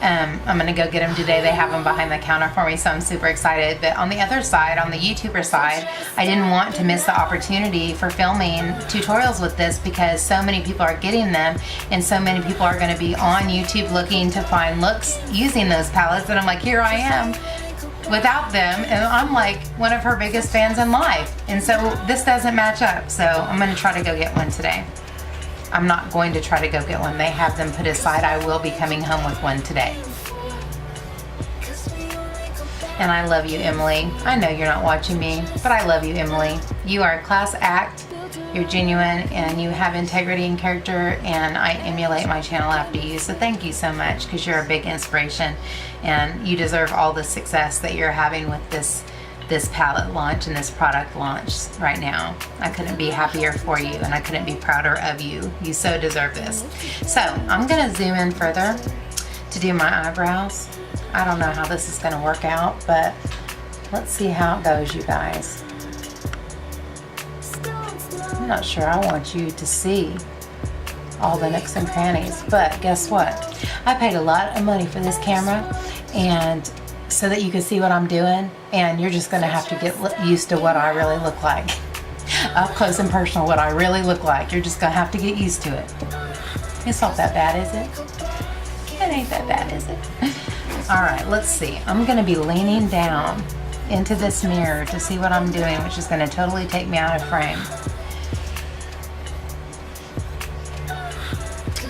I'm gonna go get them today. They have them behind the counter for me, so I'm super excited. But on the other side, on the YouTuber side, I didn't want to miss the opportunity for filming tutorials with this, because so many people are getting them, and so many people are gonna be on YouTube looking to find looks using those palettes, and I'm like, here I am without them, and I'm like one of her biggest fans in life, and so this doesn't match up. So I'm gonna try to go get one today. I'm not going to try to go get one. They have them put aside. I will be coming home with one today. And I love you, Emily. I know you're not watching me, but I love you, Emily. You are a class act, you're genuine, and you have integrity and character, and I emulate my channel after you. So thank you so much, because you're a big inspiration, and you deserve all the success that you're having with this palette launch and this product launch right now. I couldn't be happier for you, and I couldn't be prouder of you. You so deserve this. So I'm gonna zoom in further to do my eyebrows. I don't know how this is gonna work out, but let's see how it goes, you guys. I'm not sure I want you to see all the nooks and crannies, but guess what? I paid a lot of money for this camera, and so that you can see what I'm doing, and you're just gonna have to get used to what I really look like. Up close and personal, what I really look like. You're just gonna have to get used to it. It's not that bad, is it? It ain't that bad, is it? All right, let's see. I'm gonna be leaning down into this mirror to see what I'm doing, which is gonna totally take me out of frame.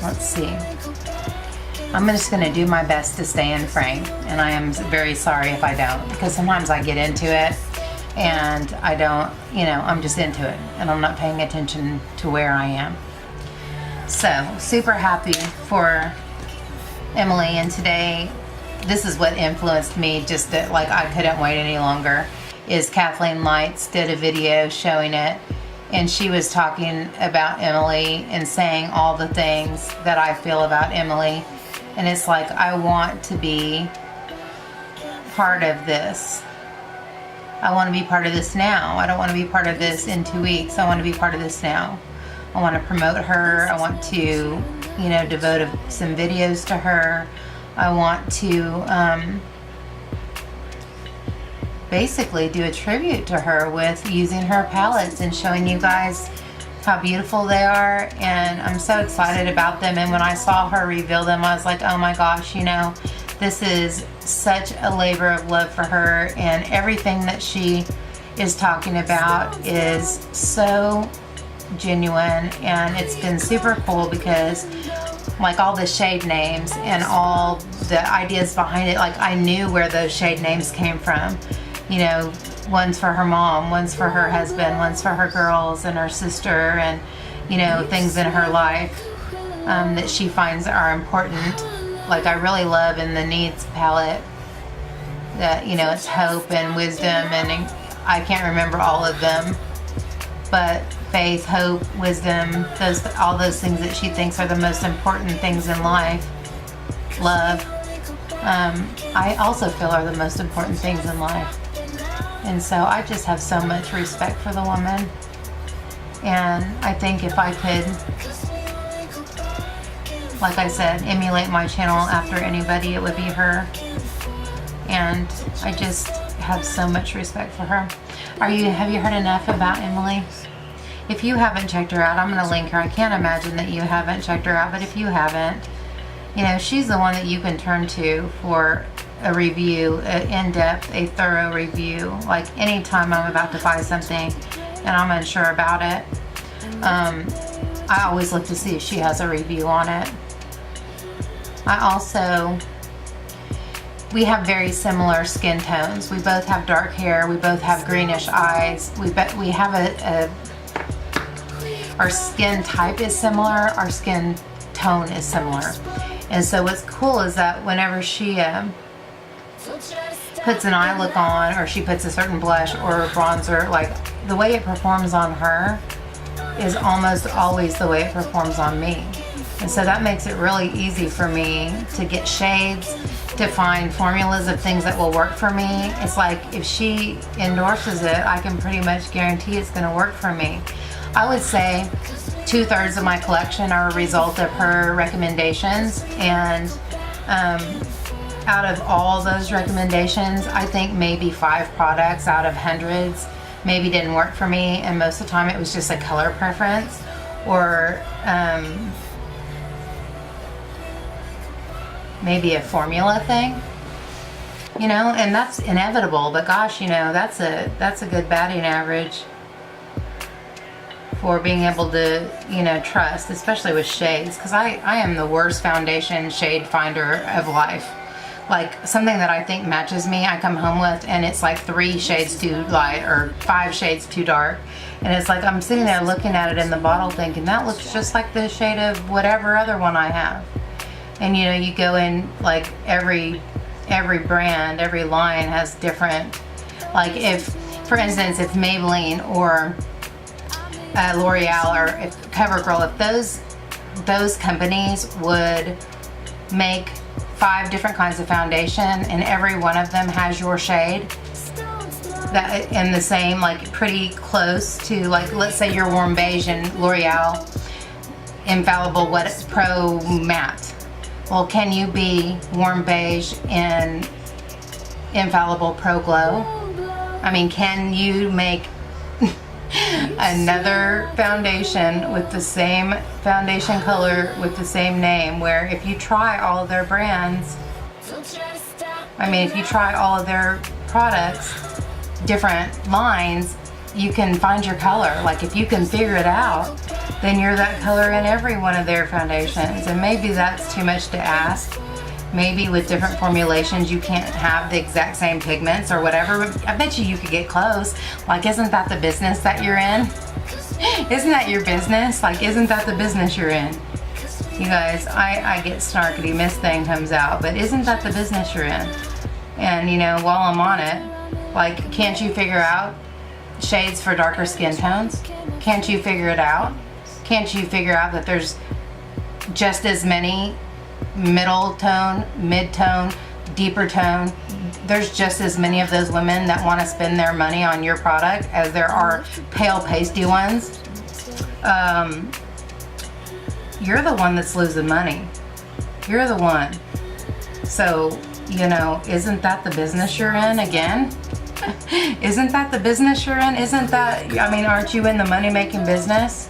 Let's see. I'm just going to do my best to stay in frame, and I am very sorry if I don't, because sometimes I get into it and I don't, I'm just into it and I'm not paying attention to where I am. So super happy for Emily, and today this is what influenced me, just that like I couldn't wait any longer, is Kathleen Lights did a video showing it, and she was talking about Emily and saying all the things that I feel about Emily. And it's like, I want to be part of this. I want to be part of this now. I don't want to be part of this in 2 weeks. I want to be part of this now. I want to promote her. I want to, devote some videos to her. I want to basically do a tribute to her with using her palettes and showing you guys how beautiful they are, and I'm so excited about them. And when I saw her reveal them, I was like, oh my gosh, this is such a labor of love for her, and everything that she is talking about is so genuine. And it's been super cool, because like all the shade names and all the ideas behind it, like I knew where those shade names came from. One's for her mom, one's for her husband, one's for her girls and her sister, and things in her life that she finds are important. Like I really love in the Needs palette that it's hope and wisdom, and I can't remember all of them, but faith, hope, wisdom, all those things that she thinks are the most important things in life. Love, I also feel are the most important things in life. And so I just have so much respect for the woman. And I think if I could like I said, emulate my channel after anybody, it would be her. And I just have so much respect for her. Have you heard enough about Emily? If you haven't checked her out, I'm going to link her. I can't imagine that you haven't checked her out, but if you haven't, you know, she's the one that you can turn to for a review, an in-depth, a thorough review. Like anytime I'm about to buy something and I'm unsure about it, I always look to see if she has a review on it. We have very similar skin tones. We both have dark hair. We both have greenish eyes. We have our skin type is similar. Our skin tone is similar. And so what's cool is that whenever she puts an eye look on, or she puts a certain blush or a bronzer, like the way it performs on her is almost always the way it performs on me. And so that makes it really easy for me to get shades, to find formulas of things that will work for me. It's like if she endorses it, I can pretty much guarantee it's going to work for me. I would say 2/3 of my collection are a result of her recommendations, and out of all those recommendations, I think maybe 5 products out of hundreds maybe didn't work for me, and most of the time it was just a color preference or maybe a formula thing, you know, and that's inevitable. But gosh, you know, that's a good batting average for being able to, you know, trust, especially with shades, because I am the worst foundation shade finder of life. Like something that I think matches me, I come home with and it's like 3 shades too light or 5 shades too dark, and it's like I'm sitting there looking at it in the bottle thinking that looks just like the shade of whatever other one I have. And you know, you go in, like every brand, every line has different, like if, for instance, if Maybelline or L'Oreal or if CoverGirl, if those companies would make 5 different kinds of foundation and every one of them has your shade, that in the same, like pretty close to, like let's say you're warm beige and L'Oreal Infallible Wet Pro Matte. Well, can you be warm beige in Infallible Pro Glow? I mean, can you make another foundation with the same foundation color with the same name, where if you try all of their brands, I mean if you try all of their products, different lines, you can find your color. Like if you can figure it out, then you're that color in every one of their foundations. And maybe that's too much to ask. Maybe with different formulations you can't have the exact same pigments or whatever. I bet you could get close. Like, isn't that the business that you're in? Isn't that your business? Like, isn't that the business you're in? You guys, I get snarkity, Miss Thing comes out, but isn't that the business you're in? And you know, while I'm on it, like, can't you figure out shades for darker skin tones? Can't you figure it out? Can't you figure out that there's just as many middle tone, mid-tone, deeper tone? There's just as many of those women that want to spend their money on your product as there are pale pasty ones. You're the one that's losing money. You're the one. So, you know, isn't that the business you're in again? Isn't that the business you're in? Isn't that, I mean, aren't you in the money-making business?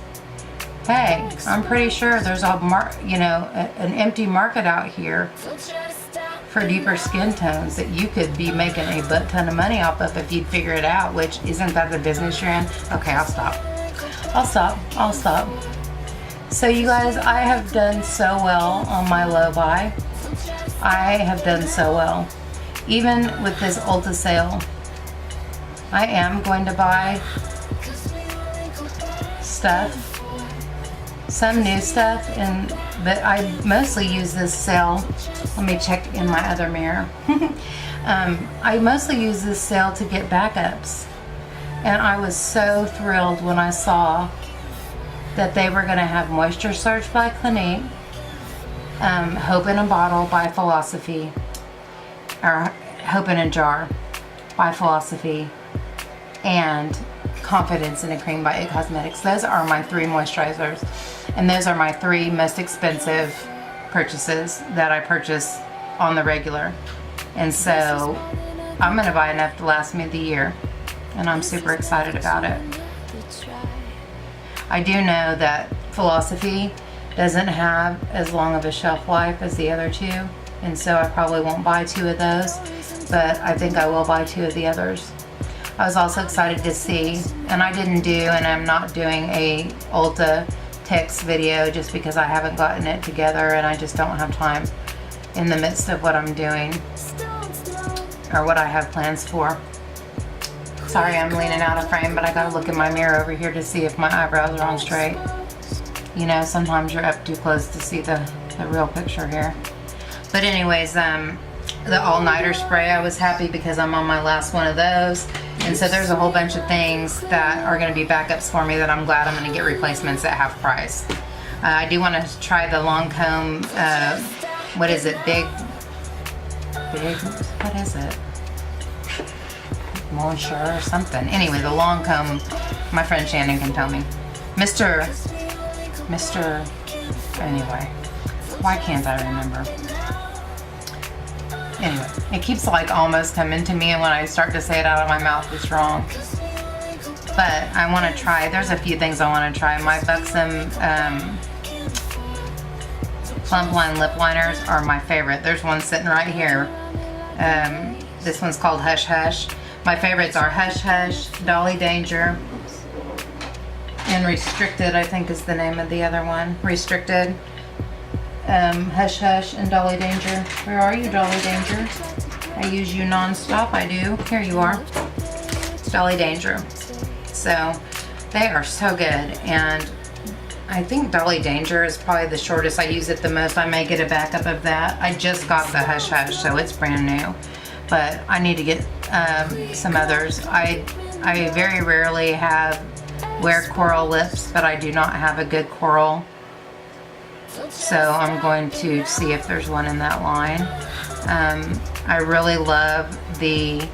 Hey, I'm pretty sure there's an empty market out here for deeper skin tones that you could be making a butt ton of money off of if you'd figure it out. Which, isn't that the business you're in? Okay, I'll stop. So you guys, I have done so well on my low buy. I have done so well. Even with this Ulta sale, I am going to buy stuff, some new stuff, but I mostly use this sale. Let me check in my other mirror. I mostly use this sale to get backups, and I was so thrilled when I saw that they were going to have Moisture Surge by Clinique, Hope in a Bottle by Philosophy, or Hope in a Jar by Philosophy, and Confidence in a Cream by It Cosmetics. Those are my 3 moisturizers, and those are my 3 most expensive purchases that I purchase on the regular. And so I'm going to buy enough to last me the year, and I'm super excited about it. I do know that Philosophy doesn't have as long of a shelf life as the other two, and so I probably won't buy 2 of those, but I think I will buy 2 of the others. I was also excited to see, and I didn't do, and I'm not doing a Ulta Text video just because I haven't gotten it together and I just don't have time in the midst of what I'm doing or what I have plans for. Sorry, I'm leaning out of frame, but I gotta look in my mirror over here to see if my eyebrows are on straight. You know, sometimes you're up too close to see the real picture here. But anyways, the all-nighter spray, I was happy because I'm on my last one of those. And so there's a whole bunch of things that are going to be backups for me that I'm glad I'm going to get replacements at half price. I do want to try the long comb, what is it, big, what is it? Monsieur or something. Anyway, the long comb, my friend Shannon can tell me. Mr. Anyway, why can't I remember? Anyway, it keeps like almost coming to me, and when I start to say it out of my mouth, it's wrong. But I want to try, there's a few things I want to try. My Buxom Plump Line lip liners are my favorite. There's one sitting right here. This one's called Hush Hush. My favorites are Hush Hush, Dolly Danger, and Restricted, I think is the name of the other one. Restricted. Hush Hush and Dolly Danger. Where are you, Dolly Danger? I use you non-stop, I do. Here you are. It's Dolly Danger. So, they are so good, and I think Dolly Danger is probably the shortest. I use it the most. I may get a backup of that. I just got the Hush Hush, so it's brand new. But I need to get some others. I very rarely wear coral lips, but I do not have a good coral. So I'm going to see if there's one in that line. I really love the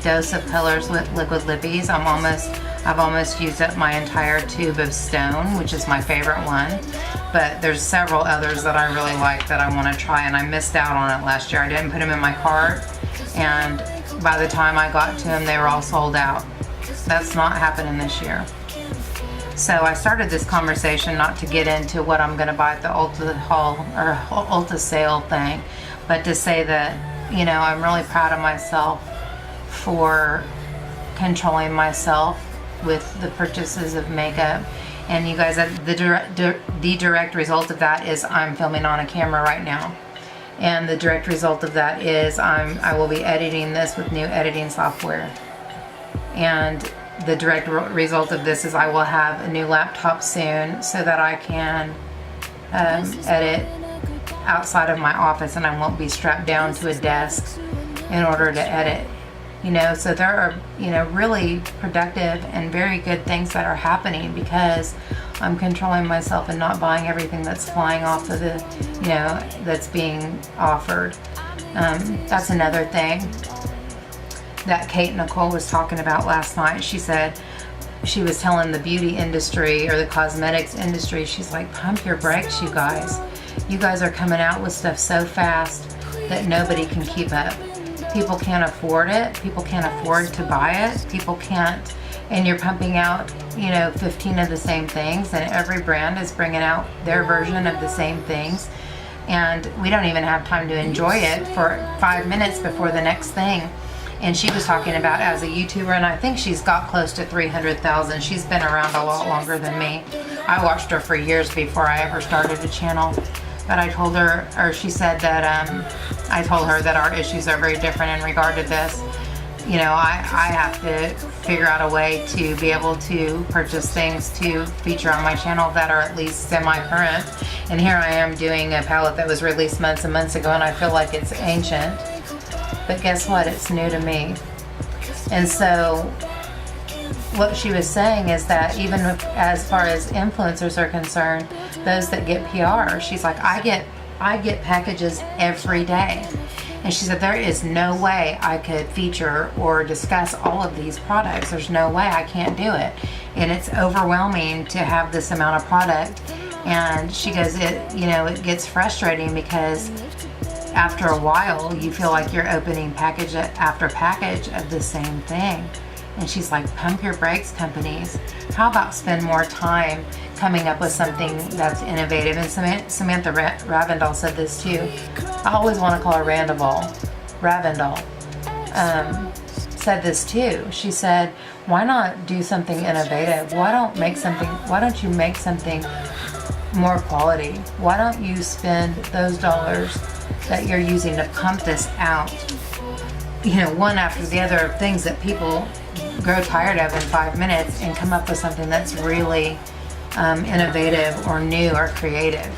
Dose of Colors Liquid Lippies. I've almost used up my entire tube of Stone, which is my favorite one. But there's several others that I really like that I want to try, and I missed out on it last year. I didn't put them in my cart, and by the time I got to them, they were all sold out. That's not happening this year. So I started this conversation not to get into what I'm going to buy at the Ulta haul or Ulta sale thing, but to say that, you know, I'm really proud of myself for controlling myself with the purchases of makeup. And you guys, the direct result of that is I'm filming on a camera right now. And the direct result of that is I will be editing this with new editing software. And the direct result of this is I will have a new laptop soon so that I can edit outside of my office, and I won't be strapped down to a desk in order to edit. You know, so there are, you know, really productive and very good things that are happening because I'm controlling myself and not buying everything that's flying off of the, you know, that's being offered. That's another thing that Kate Nicole was talking about last night. She said, she was telling the beauty industry or the cosmetics industry, she's like, pump your brakes, you guys. You guys are coming out with stuff so fast that nobody can keep up. People can't afford it. People can't afford to buy it. People can't, and you're pumping out, you know, 15 of the same things, and every brand is bringing out their version of the same things. And we don't even have time to enjoy it for 5 minutes before the next thing. And she was talking about as a YouTuber, and I think she's got close to 300,000. She's been around a lot longer than me. I watched her for years before I ever started a channel. But I told her, or she said that, I told her that our issues are very different in regard to this. You know, I have to figure out a way to be able to purchase things to feature on my channel that are at least semi-current. And here I am doing a palette that was released months and months ago, and I feel like it's ancient. But guess what? It's new to me. And so what she was saying is that even as far as influencers are concerned, those that get PR, she's like, I get packages every day. And she said, there is no way I could feature or discuss all of these products. There's no way, I can't do it. And it's overwhelming to have this amount of product And she goes, it gets frustrating because after a while you feel like you're opening package after package of the same thing. And she's like, pump your brakes, companies. How about spend more time coming up with something that's innovative? And Samantha Ravindall said this too. I always want to call her Ravindall. Said this too. She said, why not do something innovative? Why don't you make something more quality? Why don't you spend those dollars that you're using to pump this out, one after the other of things that people grow tired of in 5 minutes, and come up with something that's really innovative or new or creative?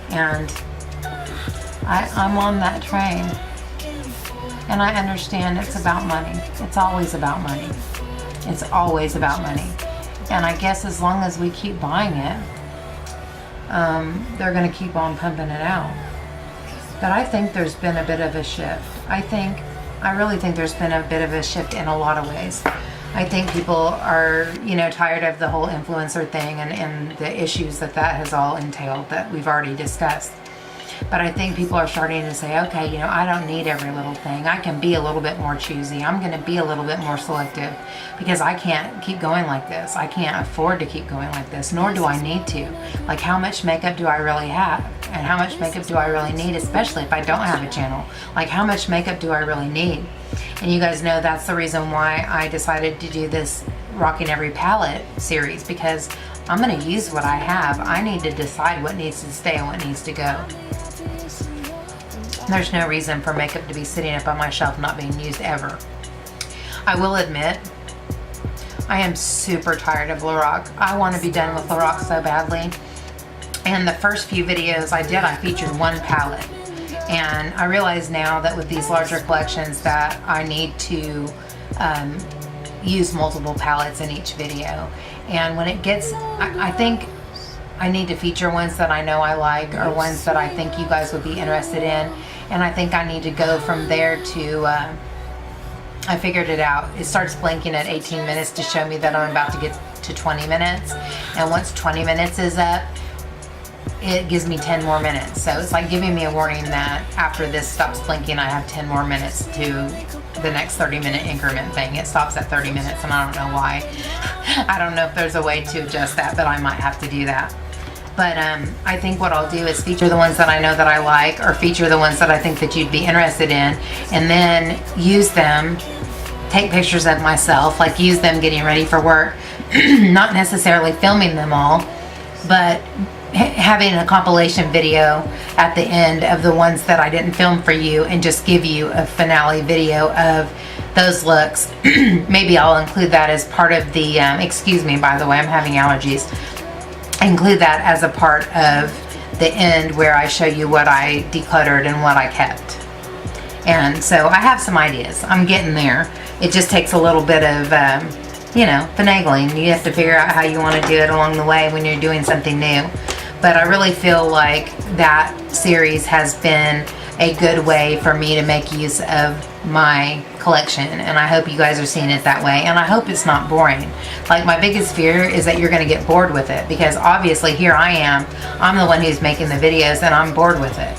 And I'm on that train. And I understand it's about money. It's always about money. It's always about money. And I guess as long as we keep buying it, they're going to keep on pumping it out. But I think there's been a bit of a shift. I really think there's been a bit of a shift in a lot of ways. I think people are, tired of the whole influencer thing and the issues that has all entailed that we've already discussed. But I think people are starting to say, okay, I don't need every little thing. I can be a little bit more choosy. I'm going to be a little bit more selective because I can't keep going like this. I can't afford to keep going like this, nor do I need to. Like, how much makeup do I really have? And how much makeup do I really need, especially if I don't have a channel? Like, how much makeup do I really need? And you guys know that's the reason why I decided to do this Rocking Every Palette series, because I'm going to use what I have. I need to decide what needs to stay and what needs to go. There's no reason for makeup to be sitting up on my shelf not being used ever. I will admit, I am super tired of Lorac. I want to be done with Lorac so badly. And the first few videos I did, I featured one palette. And I realize now that with these larger collections that I need to use multiple palettes in each video. And when it gets, I think I need to feature ones that I know I like, or ones that I think you guys would be interested in. And I think I need to go from there to, I figured it out. It starts blinking at 18 minutes to show me that I'm about to get to 20 minutes. And once 20 minutes is up, it gives me 10 more minutes. So it's like giving me a warning that after this stops blinking, I have 10 more minutes to the next 30-minute increment thing. It stops at 30 minutes, and I don't know why. I don't know if there's a way to adjust that, but I might have to do that. But I think what I'll do is feature the ones that I know that I like, or feature the ones that I think that you'd be interested in, and then use them, take pictures of myself, like use them getting ready for work, not necessarily filming them all, but having a compilation video at the end of the ones that I didn't film for you, and just give you a finale video of those looks. Maybe I'll include that as part of the, excuse me, by the way, I'm having allergies. Include that as a part of the end where I show you what I decluttered and what I kept. And so I have some ideas. I'm getting there. It just takes a little bit of, finagling. You have to figure out how you want to do it along the way when you're doing something new. But I really feel like that series has been a good way for me to make use of my collection, and I hope you guys are seeing it that way, and I hope it's not boring. Like, my biggest fear is that you're going to get bored with it, because obviously here I am, I'm the one who's making the videos, and I'm bored with it.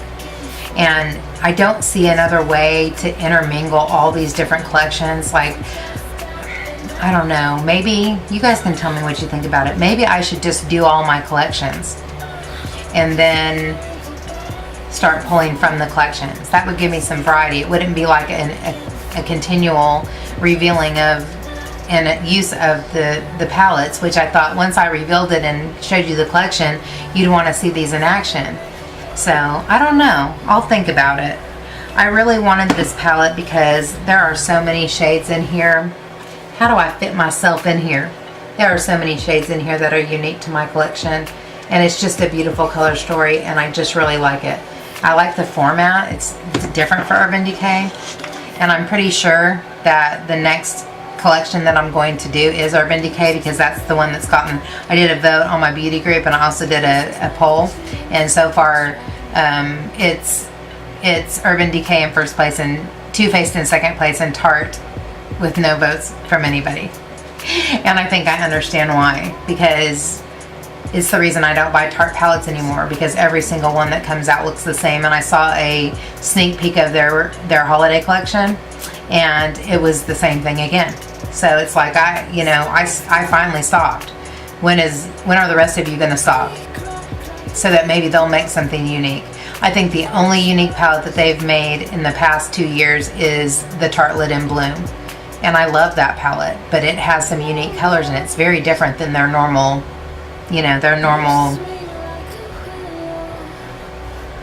And I don't see another way to intermingle all these different collections. Like, I don't know, maybe you guys can tell me what you think about it. Maybe I should just do all my collections and then start pulling from the collections. That would give me some variety. It wouldn't be like a continual revealing of and use of the palettes, which I thought once I revealed it and showed you the collection, you'd want to see these in action. So I don't know, I'll think about it. I really wanted this palette because there are so many shades in here. How do I fit myself in here? There are so many shades in here that are unique to my collection, and it's just a beautiful color story, and I just really like it. I like the format. It's different for Urban Decay, and I'm pretty sure that the next collection that I'm going to do is Urban Decay, because that's the one that's gotten, I did a vote on my beauty group, and I also did a poll, and so far it's Urban Decay in first place, and Too Faced in second place, and Tarte with no votes from anybody. And I think I understand why, because It's the reason I don't buy Tarte palettes anymore, because every single one that comes out looks the same. And I saw a sneak peek of their holiday collection, and it was the same thing again. So it's like I finally stopped. When are the rest of you gonna stop? So that maybe they'll make something unique. I think the only unique palette that they've made in the past 2 years is the Tarte Lid in Bloom. And I love that palette, but it has some unique colors and it's very different than their normal, their normal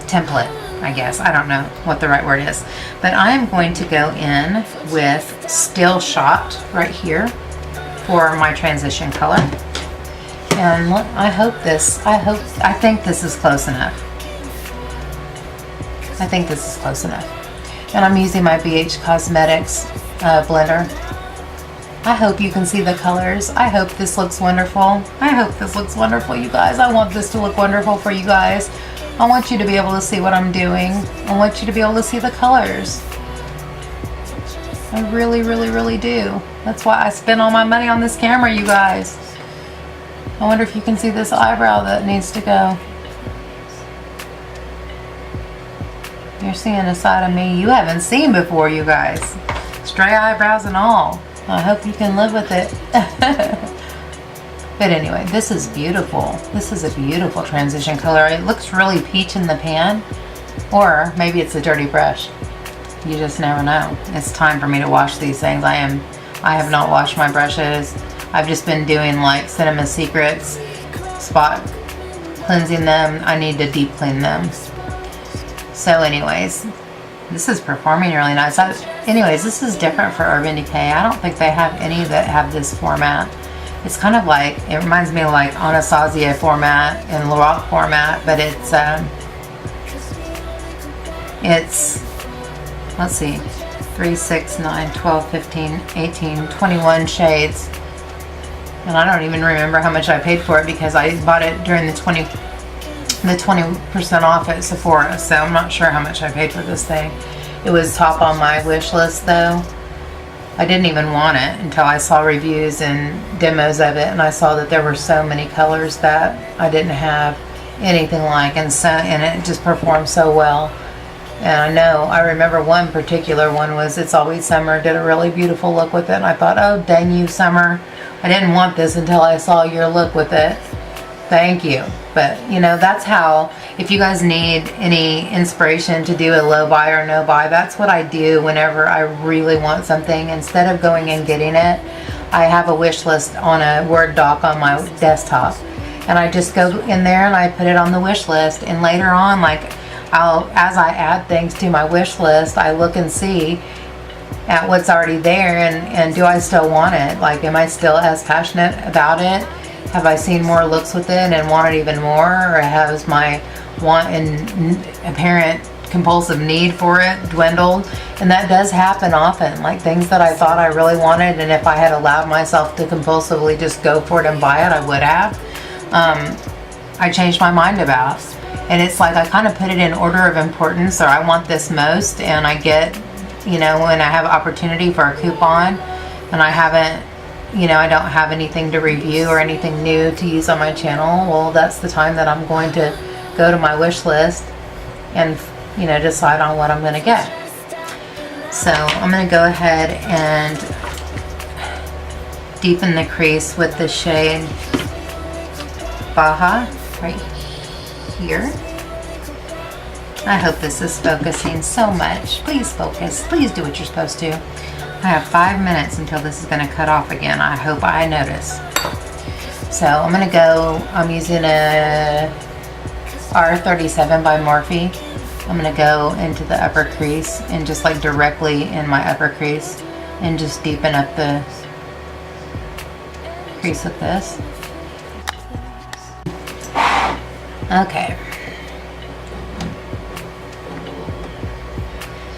template, I guess. I don't know what the right word is. But I am going to go in with Still Shot right here for my transition color. And I think this is close enough. I think this is close enough. And I'm using my BH Cosmetics blender. I hope you can see the colors. I hope this looks wonderful. I hope this looks wonderful, you guys. I want this to look wonderful for you guys. I want you to be able to see what I'm doing. I want you to be able to see the colors. I really, really, really do. That's why I spend all my money on this camera, you guys. I wonder if you can see this eyebrow that needs to go. You're seeing a side of me you haven't seen before, you guys. Stray eyebrows and all. I hope you can live with it. But anyway, this is beautiful. This is a beautiful transition color. It looks really peach in the pan. Or maybe it's a dirty brush. You just never know. It's time for me to wash these things. I have not washed my brushes. I've just been doing like Cinema Secrets, spot cleansing them. I need to deep clean them. So anyways, this is performing really nice. Anyways, this is different for Urban Decay. I don't think they have any that have this format. It's kind of like, it reminds me of like Anastasia format and Lorac format, but it's let's see, 3, 6, 9, 12, 15, 18, 21 shades. And I don't even remember how much I paid for it because I bought it during the 20% off at Sephora, so I'm not sure how much I paid for this thing. It was top on my wish list though. I didn't even want it until I saw reviews and demos of it, and I saw that there were so many colors that I didn't have anything like, and it just performed so well. And I remember one particular one was It's Always Summer, did a really beautiful look with it, and I thought, oh dang you, Summer, I didn't want this until I saw your look with it. Thank you. But that's how, if you guys need any inspiration to do a low buy or no buy, that's what I do whenever I really want something. Instead of going and getting it, I have a wish list on a Word doc on my desktop, and I just go in there and I put it on the wish list, and later on, like as I add things to my wish list, I look and see at what's already there, and do I still want it? Like, am I still as passionate about it? Have I seen more looks with it and want it even more? Or has my want and apparent compulsive need for it dwindled? And that does happen often. Like things that I thought I really wanted, and if I had allowed myself to compulsively just go for it and buy it, I would have. I changed my mind about. And it's like I kind of put it in order of importance, or I want this most, and I get, when I have opportunity for a coupon and I haven't, I don't have anything to review or anything new to use on my channel, well, that's the time that I'm going to go to my wish list and, decide on what I'm going to get. So I'm going to go ahead and deepen the crease with the shade Baja right here. I hope this is focusing so much. Please focus. Please do what you're supposed to. I have 5 minutes until this is going to cut off again. I hope I notice. So I'm going to go, I'm using a R37 by Morphe. I'm going to go into the upper crease and just like directly in my upper crease and just deepen up the crease with this. Okay.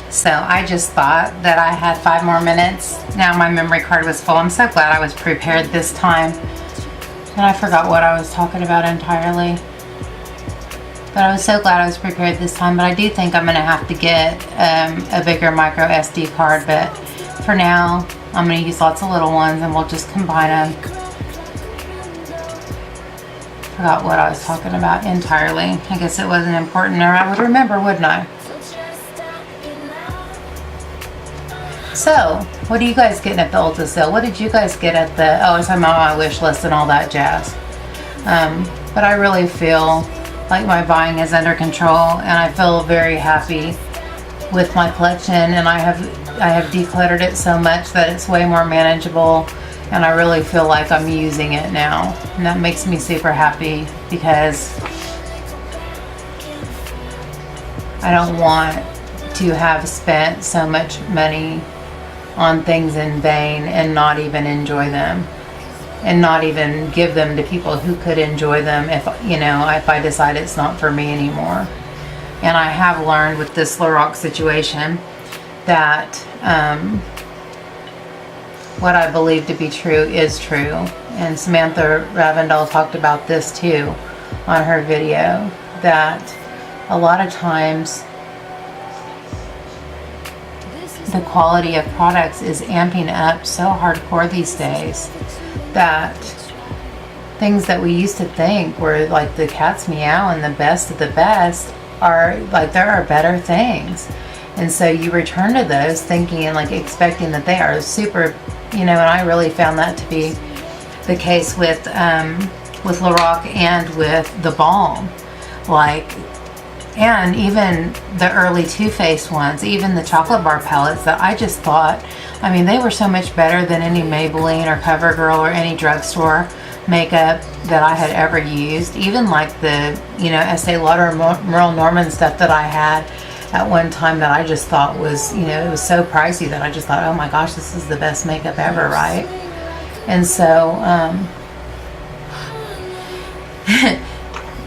So I just thought that I had 5 more minutes. Now my memory card was full. I'm so glad I was prepared this time. And I forgot what I was talking about entirely. But I was so glad I was prepared this time. But I do think I'm going to have to get a bigger micro SD card. But for now, I'm going to use lots of little ones and we'll just combine them. Forgot what I was talking about entirely. I guess it wasn't important, or I would remember, wouldn't I? So, what are you guys getting at the Ulta sale? What did you guys get at the, oh, I was talking about my wish list and all that jazz. But I really feel like my buying is under control, and I feel very happy with my collection, and I have decluttered it so much that it's way more manageable, and I really feel like I'm using it now, and that makes me super happy, because I don't want to have spent so much money on things in vain and not even enjoy them, and not even give them to people who could enjoy them if, you know, if I decide it's not for me anymore. And I have learned with this Lorac situation that what I believe to be true is true. And Samantha Ravendall talked about this too on her video, that a lot of times the quality of products is amping up so hardcore these days that things that we used to think were like the cat's meow and the best of the best are like, there are better things. And so you return to those thinking and like expecting that they are super, you know, and I really found that to be the case with Lorac and with the balm. Like, and even the early Too Faced ones, even the chocolate bar palettes that I just thought, I mean, they were so much better than any Maybelline or CoverGirl or any drugstore makeup that I had ever used. Even like the, you know, Estee Lauder Merle Norman stuff that I had at one time that I just thought was, you know, it was so pricey that I just thought, oh my gosh, this is the best makeup ever, right? And so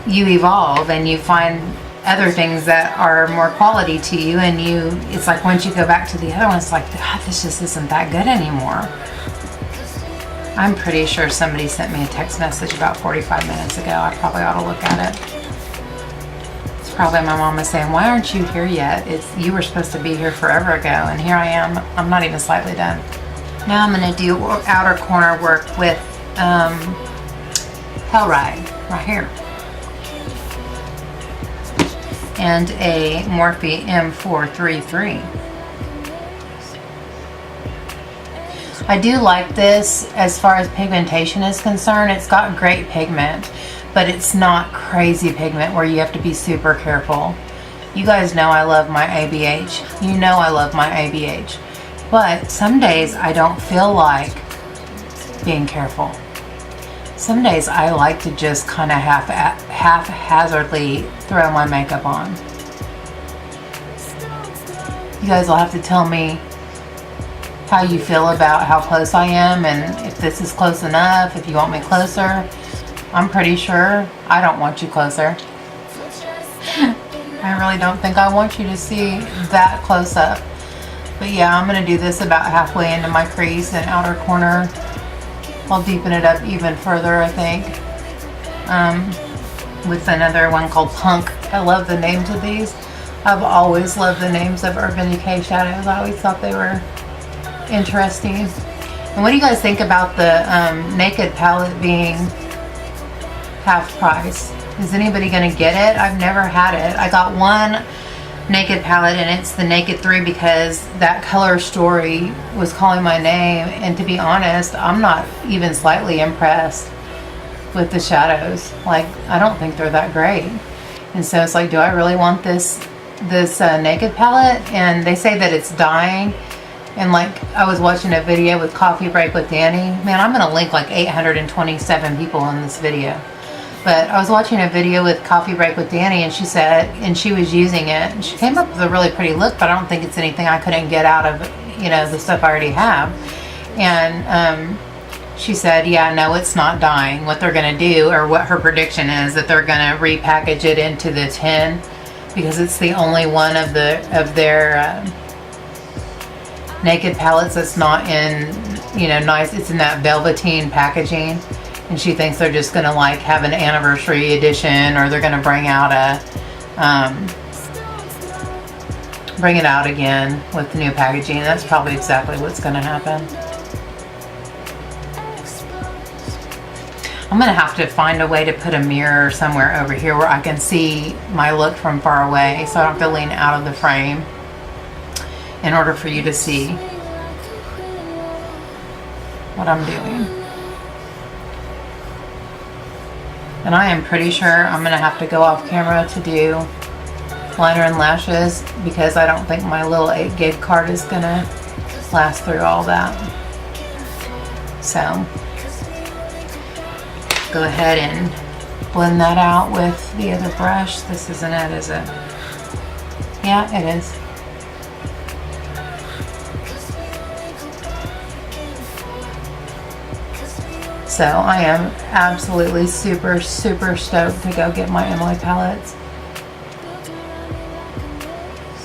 you evolve and you find other things that are more quality to you, and it's like once you go back to the other one, it's like, God, this just isn't that good anymore. I'm pretty sure somebody sent me a text message about 45 minutes ago. I probably ought to look at it. It's probably my mama saying, why aren't you here yet? You were supposed to be here forever ago, and here I am. I'm not even slightly done. Now I'm going to do outer corner work with Hellride right here, and a Morphe M433. I do like this as far as pigmentation is concerned. It's got great pigment, but it's not crazy pigment where you have to be super careful. You guys know I love my ABH. You know I love my ABH. But some days I don't feel like being careful. Some days I like to just kind of haphazardly throw my makeup on. You guys will have to tell me how you feel about how close I am, and if this is close enough, if you want me closer. I'm pretty sure I don't want you closer. I really don't think I want you to see that close up. But yeah, I'm going to do this about halfway into my crease and outer corner. I'll deepen it up even further, I think, with another one called Punk. I love the names of these. I've always loved the names of Urban Decay shadows. I always thought they were interesting. And what do you guys think about the Naked palette being half price? Is anybody going to get it? I've never had it. I got one Naked palette, and it's the Naked 3 because that color story was calling my name, and to be honest, I'm not even slightly impressed with the shadows. Like, I don't think they're that great. And so it's like, do I really want this Naked palette? And they say that it's dying. And like, I was watching a video with Coffee Break with Danny. Man, I'm going to link like 827 people in this video. But I was watching a video with Coffee Break with Danny, and she said, and she was using it, and she came up with a really pretty look, but I don't think it's anything I couldn't get out of, you know, the stuff I already have. And she said, yeah, no, it's not dying. What they're going to do, or what her prediction is, that they're going to repackage it into the tin, because it's the only one of their Naked palettes that's not in, you know, nice, it's in that velveteen packaging. And she thinks they're just going to like have an anniversary edition, or they're going to bring out bring it out again with new packaging. That's probably exactly what's going to happen. I'm I'm gonna have to find a way to put a mirror somewhere over here where I can see my look from far away, so I don't have to lean out of the frame in order for you to see what I'm doing. And I am pretty sure I'm gonna have to go off camera to do liner and lashes, because I don't think my little 8 gig card is gonna last through all that. So go ahead and blend that out with the other brush. This isn't it, is it? Yeah, it is. So I am absolutely super stoked to go get my Emily palettes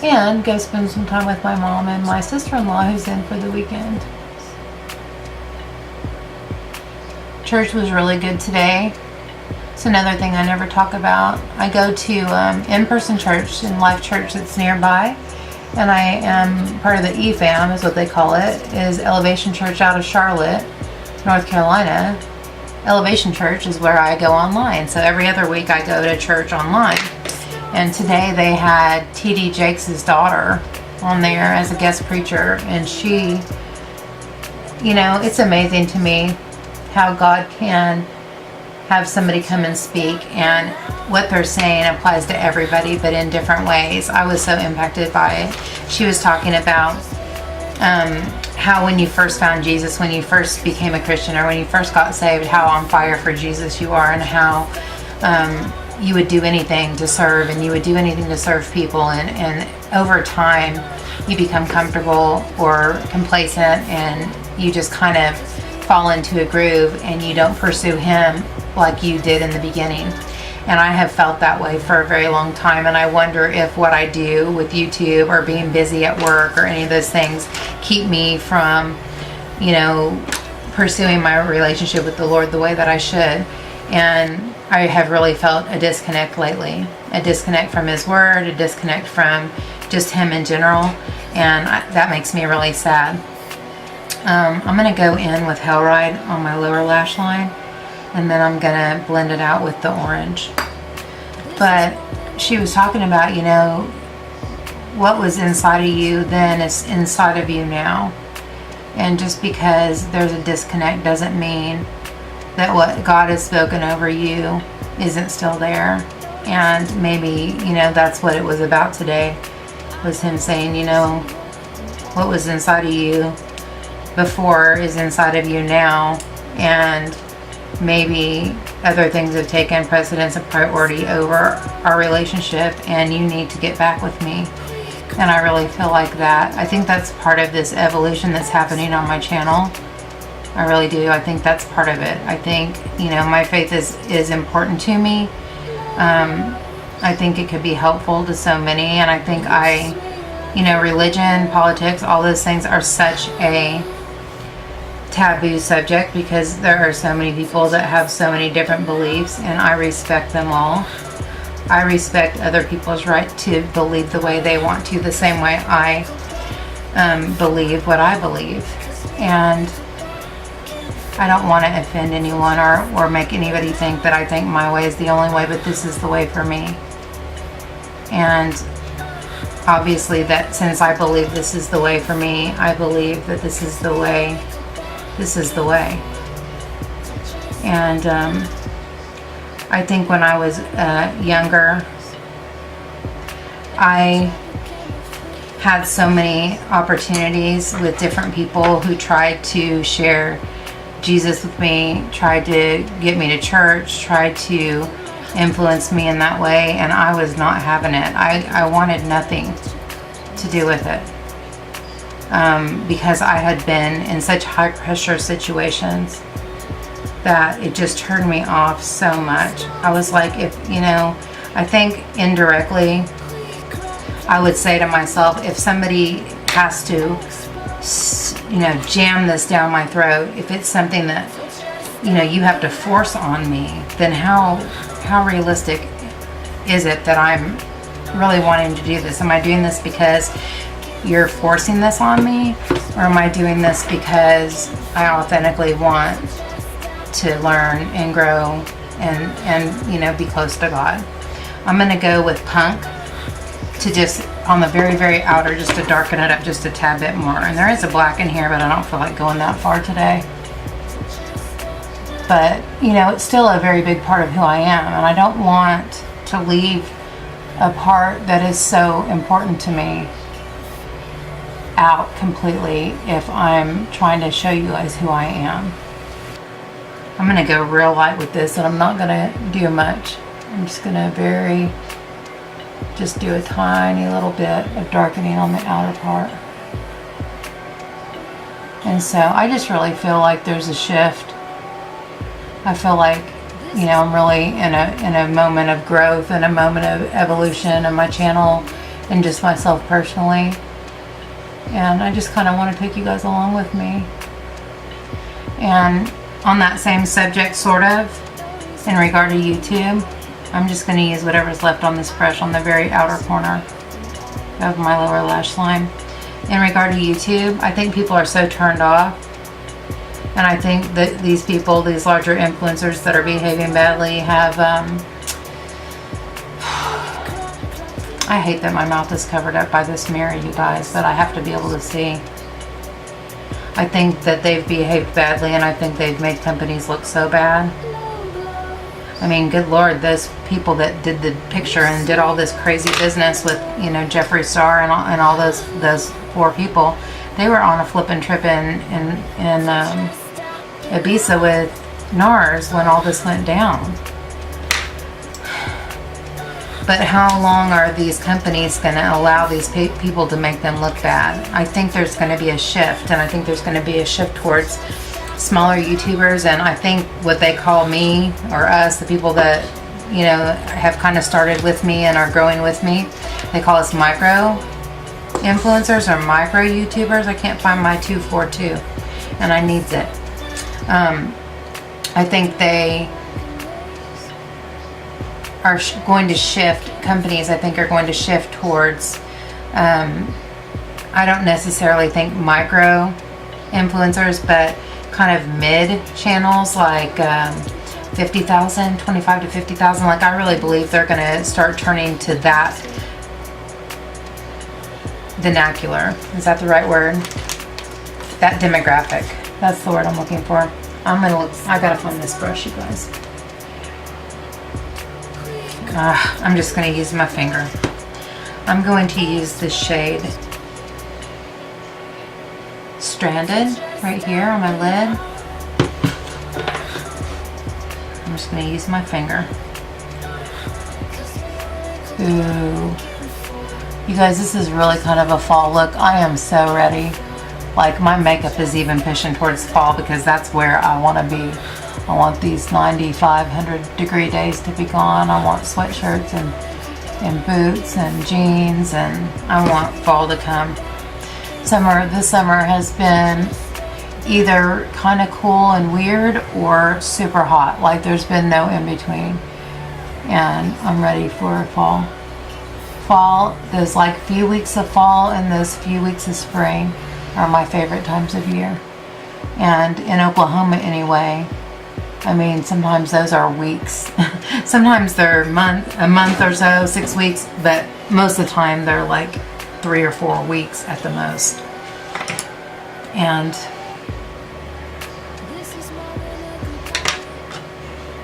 and go spend some time with my mom and my sister-in-law who's in for the weekend. Church was really good today. It's another thing I never talk about. I go to in-person church in Life Church that's nearby, and I am part of the EFAM, is what they call it, is Elevation Church out of Charlotte, North Carolina. Elevation Church is where I go online. So every other week I go to church online. And today they had T.D. Jakes' daughter on there as a guest preacher. And she, you know, it's amazing to me how God can have somebody come and speak, and what they're saying applies to everybody, but in different ways. I was so impacted by it. She was talking about how when you first found Jesus, when you first became a Christian, or when you first got saved, how on fire for Jesus you are, and how you would do anything to serve, and you would do anything to serve people, and over time you become comfortable or complacent, and you just kind of fall into a groove, and you don't pursue Him like you did in the beginning. And I have felt that way for a very long time, and I wonder if what I do with YouTube or being busy at work or any of those things keep me from, you know, pursuing my relationship with the Lord the way that I should. And I have really felt a disconnect lately, a disconnect from His Word, a disconnect from just Him in general, and that makes me really sad. I'm going to go in with Hellride on my lower lash line, and then I'm gonna blend it out with the orange. But she was talking about, you know, what was inside of you then is inside of you now. And just because there's a disconnect doesn't mean that what God has spoken over you isn't still there. And maybe, you know, that's what it was about today, was Him saying, you know, what was inside of you before is inside of you now, and maybe other things have taken precedence and priority over our relationship, and you need to get back with me. And I really feel like that. I think that's part of this evolution that's happening on my channel. I really do. I think that's part of it. I think, you know, my faith is important to me. I think it could be helpful to so many, and I think you know, religion, politics, all those things are such a taboo subject, because there are so many people that have so many different beliefs, and I respect them all. I respect other people's right to believe the way they want to, the same way I believe what I believe. And I don't want to offend anyone or make anybody think that I think my way is the only way, but this is the way for me. And obviously that since I believe this is the way for me, I believe that this is the way. This is the way. And I think when I was younger, I had so many opportunities with different people who tried to share Jesus with me, tried to get me to church, tried to influence me in that way, and I was not having it. I wanted nothing to do with it. Because I had been in such high pressure situations that it just turned me off so much. I was like, if, you know, I think indirectly I would say to myself, if somebody has to, you know, jam this down my throat, if it's something that, you know, you have to force on me, then how realistic is it that I'm really wanting to do this? Am I doing this because you're forcing this on me, or am I doing this because I authentically want to learn and grow and you know, be close to God. I'm going to go with Punk to just on the very, very outer, just to darken it up just a tad bit more. And there is a black in here, but I don't feel like going that far today. But, you know, it's still a very big part of who I am, and I don't want to leave a part that is so important to me out completely if I'm trying to show you guys who I am. I'm going to go real light with this, and I'm not going to do much. I'm just going to just do a tiny little bit of darkening on the outer part. And so I just really feel like there's a shift. I feel like, you know, I'm really in a moment of growth and a moment of evolution in my channel and just myself personally. And I just kind of want to take you guys along with me. And on that same subject, sort of, in regard to YouTube, I'm just going to use whatever's left on this brush on the very outer corner of my lower lash line. In regard to YouTube, I think people are so turned off. And I think that these people, these larger influencers that are behaving badly have, I hate that my mouth is covered up by this mirror, you guys, but I have to be able to see. I think that they've behaved badly, and I think they've made companies look so bad. I mean, good Lord, those people that did the picture and did all this crazy business with, you know, Jeffree Star and all those poor people, they were on a flippin' trip in Ibiza with NARS when all this went down. But how long are these companies going to allow these people to make them look bad? I think there's going to be a shift, and I think there's going to be a shift towards smaller YouTubers, and I think what they call me or us, the people that, you know, have kind of started with me and are growing with me, they call us micro influencers or micro YouTubers. I can't find my 242, and I needs it. I think they are going to shift, companies I think are going to shift towards, I don't necessarily think micro influencers, but kind of mid channels like 50,000, 25 to 50,000. Like, I really believe they're going to start turning to that vernacular. Is that the right word? That demographic. That's the word I'm looking for. I gotta find this brush, you guys. I'm just going to use my finger. I'm going to use the shade Stranded right here on my lid. I'm just going to use my finger. Ooh. You guys, this is really kind of a fall look. I am so ready. Like, my makeup is even pushing towards fall because that's where I want to be. I want these 95, 100 degree days to be gone. I want sweatshirts and boots and jeans, and I want fall to come. This summer has been either kind of cool and weird or super hot. Like, there's been no in between. And I'm ready for fall. Fall, those like few weeks of fall and those few weeks of spring are my favorite times of year. And in Oklahoma anyway, I mean, sometimes those are weeks. Sometimes they're a month or so, 6 weeks, but most of the time they're like 3 or 4 weeks at the most. And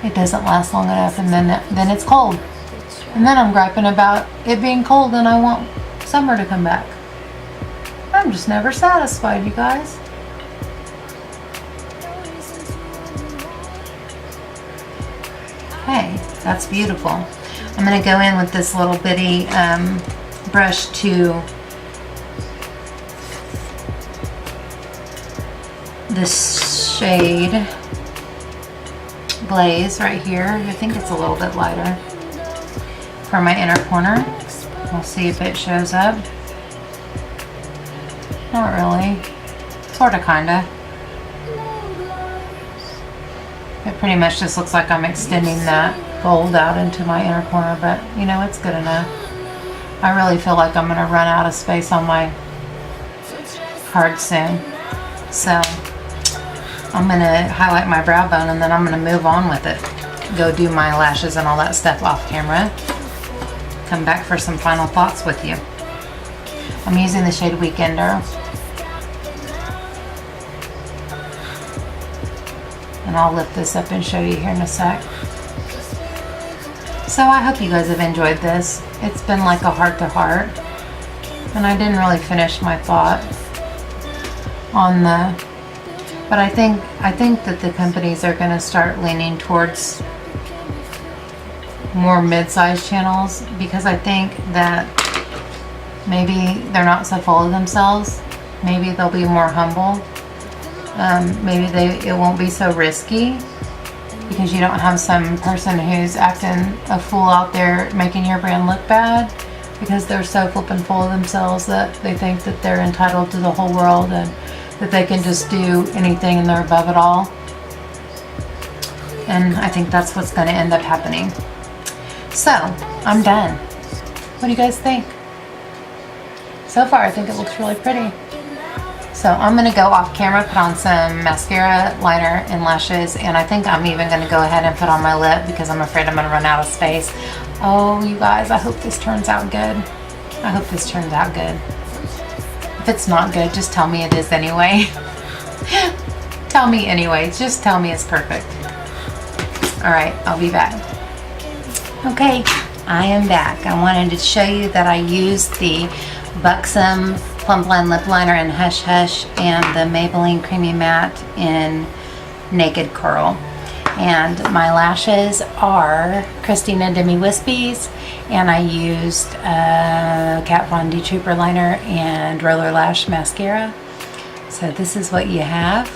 it doesn't last long enough, and then it's cold. And then I'm griping about it being cold and I want summer to come back. I'm just never satisfied, you guys. Okay, that's beautiful. I'm going to go in with this little bitty brush to this shade Blaze right here. I think it's a little bit lighter for my inner corner. We'll see if it shows up. Not really. Sort of, kinda. It pretty much just looks like I'm extending that gold out into my inner corner, but you know, it's good enough. I really feel like I'm going to run out of space on my card soon. So, I'm gonna highlight my brow bone and then I'm gonna move on with it. Go do my lashes and all that stuff off camera. Come back for some final thoughts with you. I'm using the shade Weekender. And I'll lift this up and show you here in a sec. So I hope you guys have enjoyed this. It's been like a heart-to-heart. And I didn't really finish my thought on the, but I think that the companies are going to start leaning towards more mid-sized channels, because I think that maybe they're not so full of themselves. Maybe they'll be more humble. Maybe it won't be so risky, because you don't have some person who's acting a fool out there making your brand look bad, because they're so flippin' full of themselves that they think that they're entitled to the whole world and that they can just do anything and they're above it all. And I think that's what's going to end up happening. So, I'm done. What do you guys think? So far, I think it looks really pretty. So I'm going to go off camera, put on some mascara, liner, and lashes, and I think I'm even going to go ahead and put on my lip because I'm afraid I'm going to run out of space. Oh, you guys, I hope this turns out good. I hope this turns out good. If it's not good, just tell me it is anyway. Tell me anyway. Just tell me it's perfect. Alright, I'll be back. Okay, I am back. I wanted to show you that I used the Buxom Plump Line Lip Liner in Hush Hush and the Maybelline Creamy Matte in Naked Curl. And my lashes are Christina Demi Wispies, and I used Kat Von D Trooper Liner and Roller Lash Mascara. So this is what you have.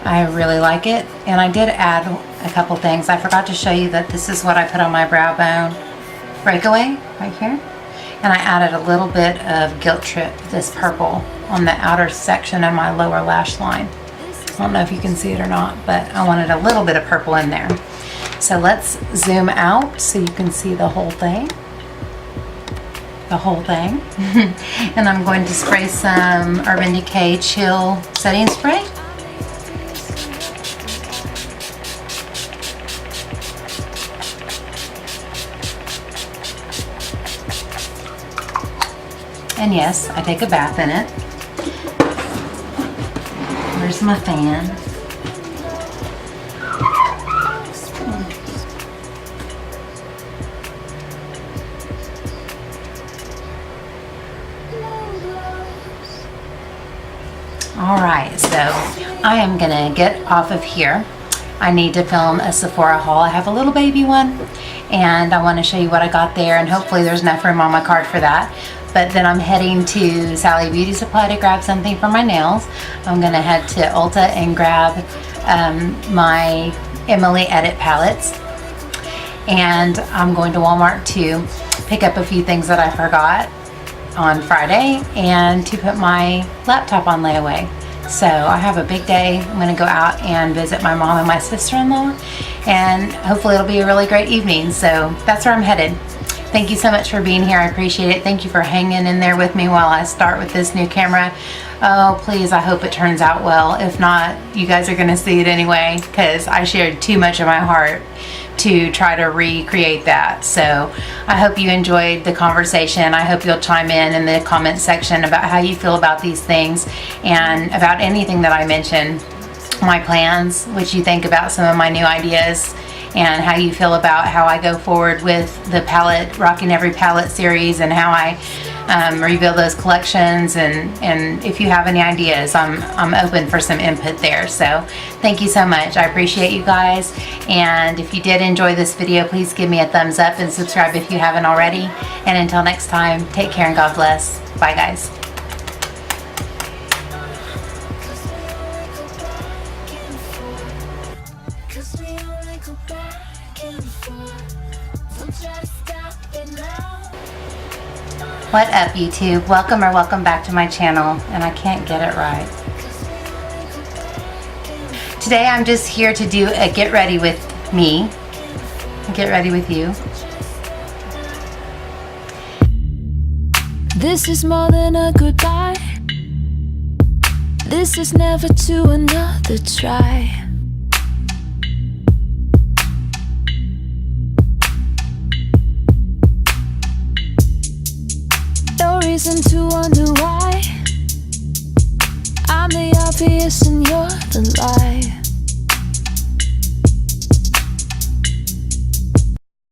I really like it, and I did add a couple things. I forgot to show you that this is what I put on my brow bone breakaway right here. And I added a little bit of Guilt Trip, this purple, on the outer section of my lower lash line. I don't know if you can see it or not, but I wanted a little bit of purple in there. So let's zoom out so you can see the whole thing. The whole thing. And I'm going to spray some Urban Decay Chill Setting Spray. And yes, I take a bath in it. Where's my fan? Alright, so I am gonna get off of here. I need to film a Sephora haul. I have a little baby one, and I want to show you what I got there, and hopefully there's enough room on my card for that. But then I'm heading to Sally Beauty Supply to grab something for my nails. I'm gonna head to Ulta and grab my Emily Edit palettes. And I'm going to Walmart to pick up a few things that I forgot on Friday and to put my laptop on layaway. So I have a big day. I'm gonna go out and visit my mom and my sister-in-law, and hopefully it'll be a really great evening. So that's where I'm headed. Thank you so much for being here. I appreciate it. Thank you for hanging in there with me while I start with this new camera. Oh, please, I hope it turns out well. If not, you guys are gonna see it anyway, because I shared too much of my heart to try to recreate that. So I hope you enjoyed the conversation. I hope you'll chime in the comment section about how you feel about these things and about anything that I mentioned, my plans, what you think about some of my new ideas, and how you feel about how I go forward with the palette, Rocking Every Palette series, and how I reveal those collections, and if you have any ideas, I'm open for some input there. So thank you so much. I appreciate you guys, and if you did enjoy this video, please give me a thumbs up and subscribe if you haven't already. And until next time, take care and God bless. Bye guys. What up, YouTube? Welcome or welcome back to my channel, and I can't get it right. Today I'm just here to do a get ready with me, get ready with you. This is more than a goodbye. This is never to another try. No reason to wonder why. I'm the obvious and you're the lie.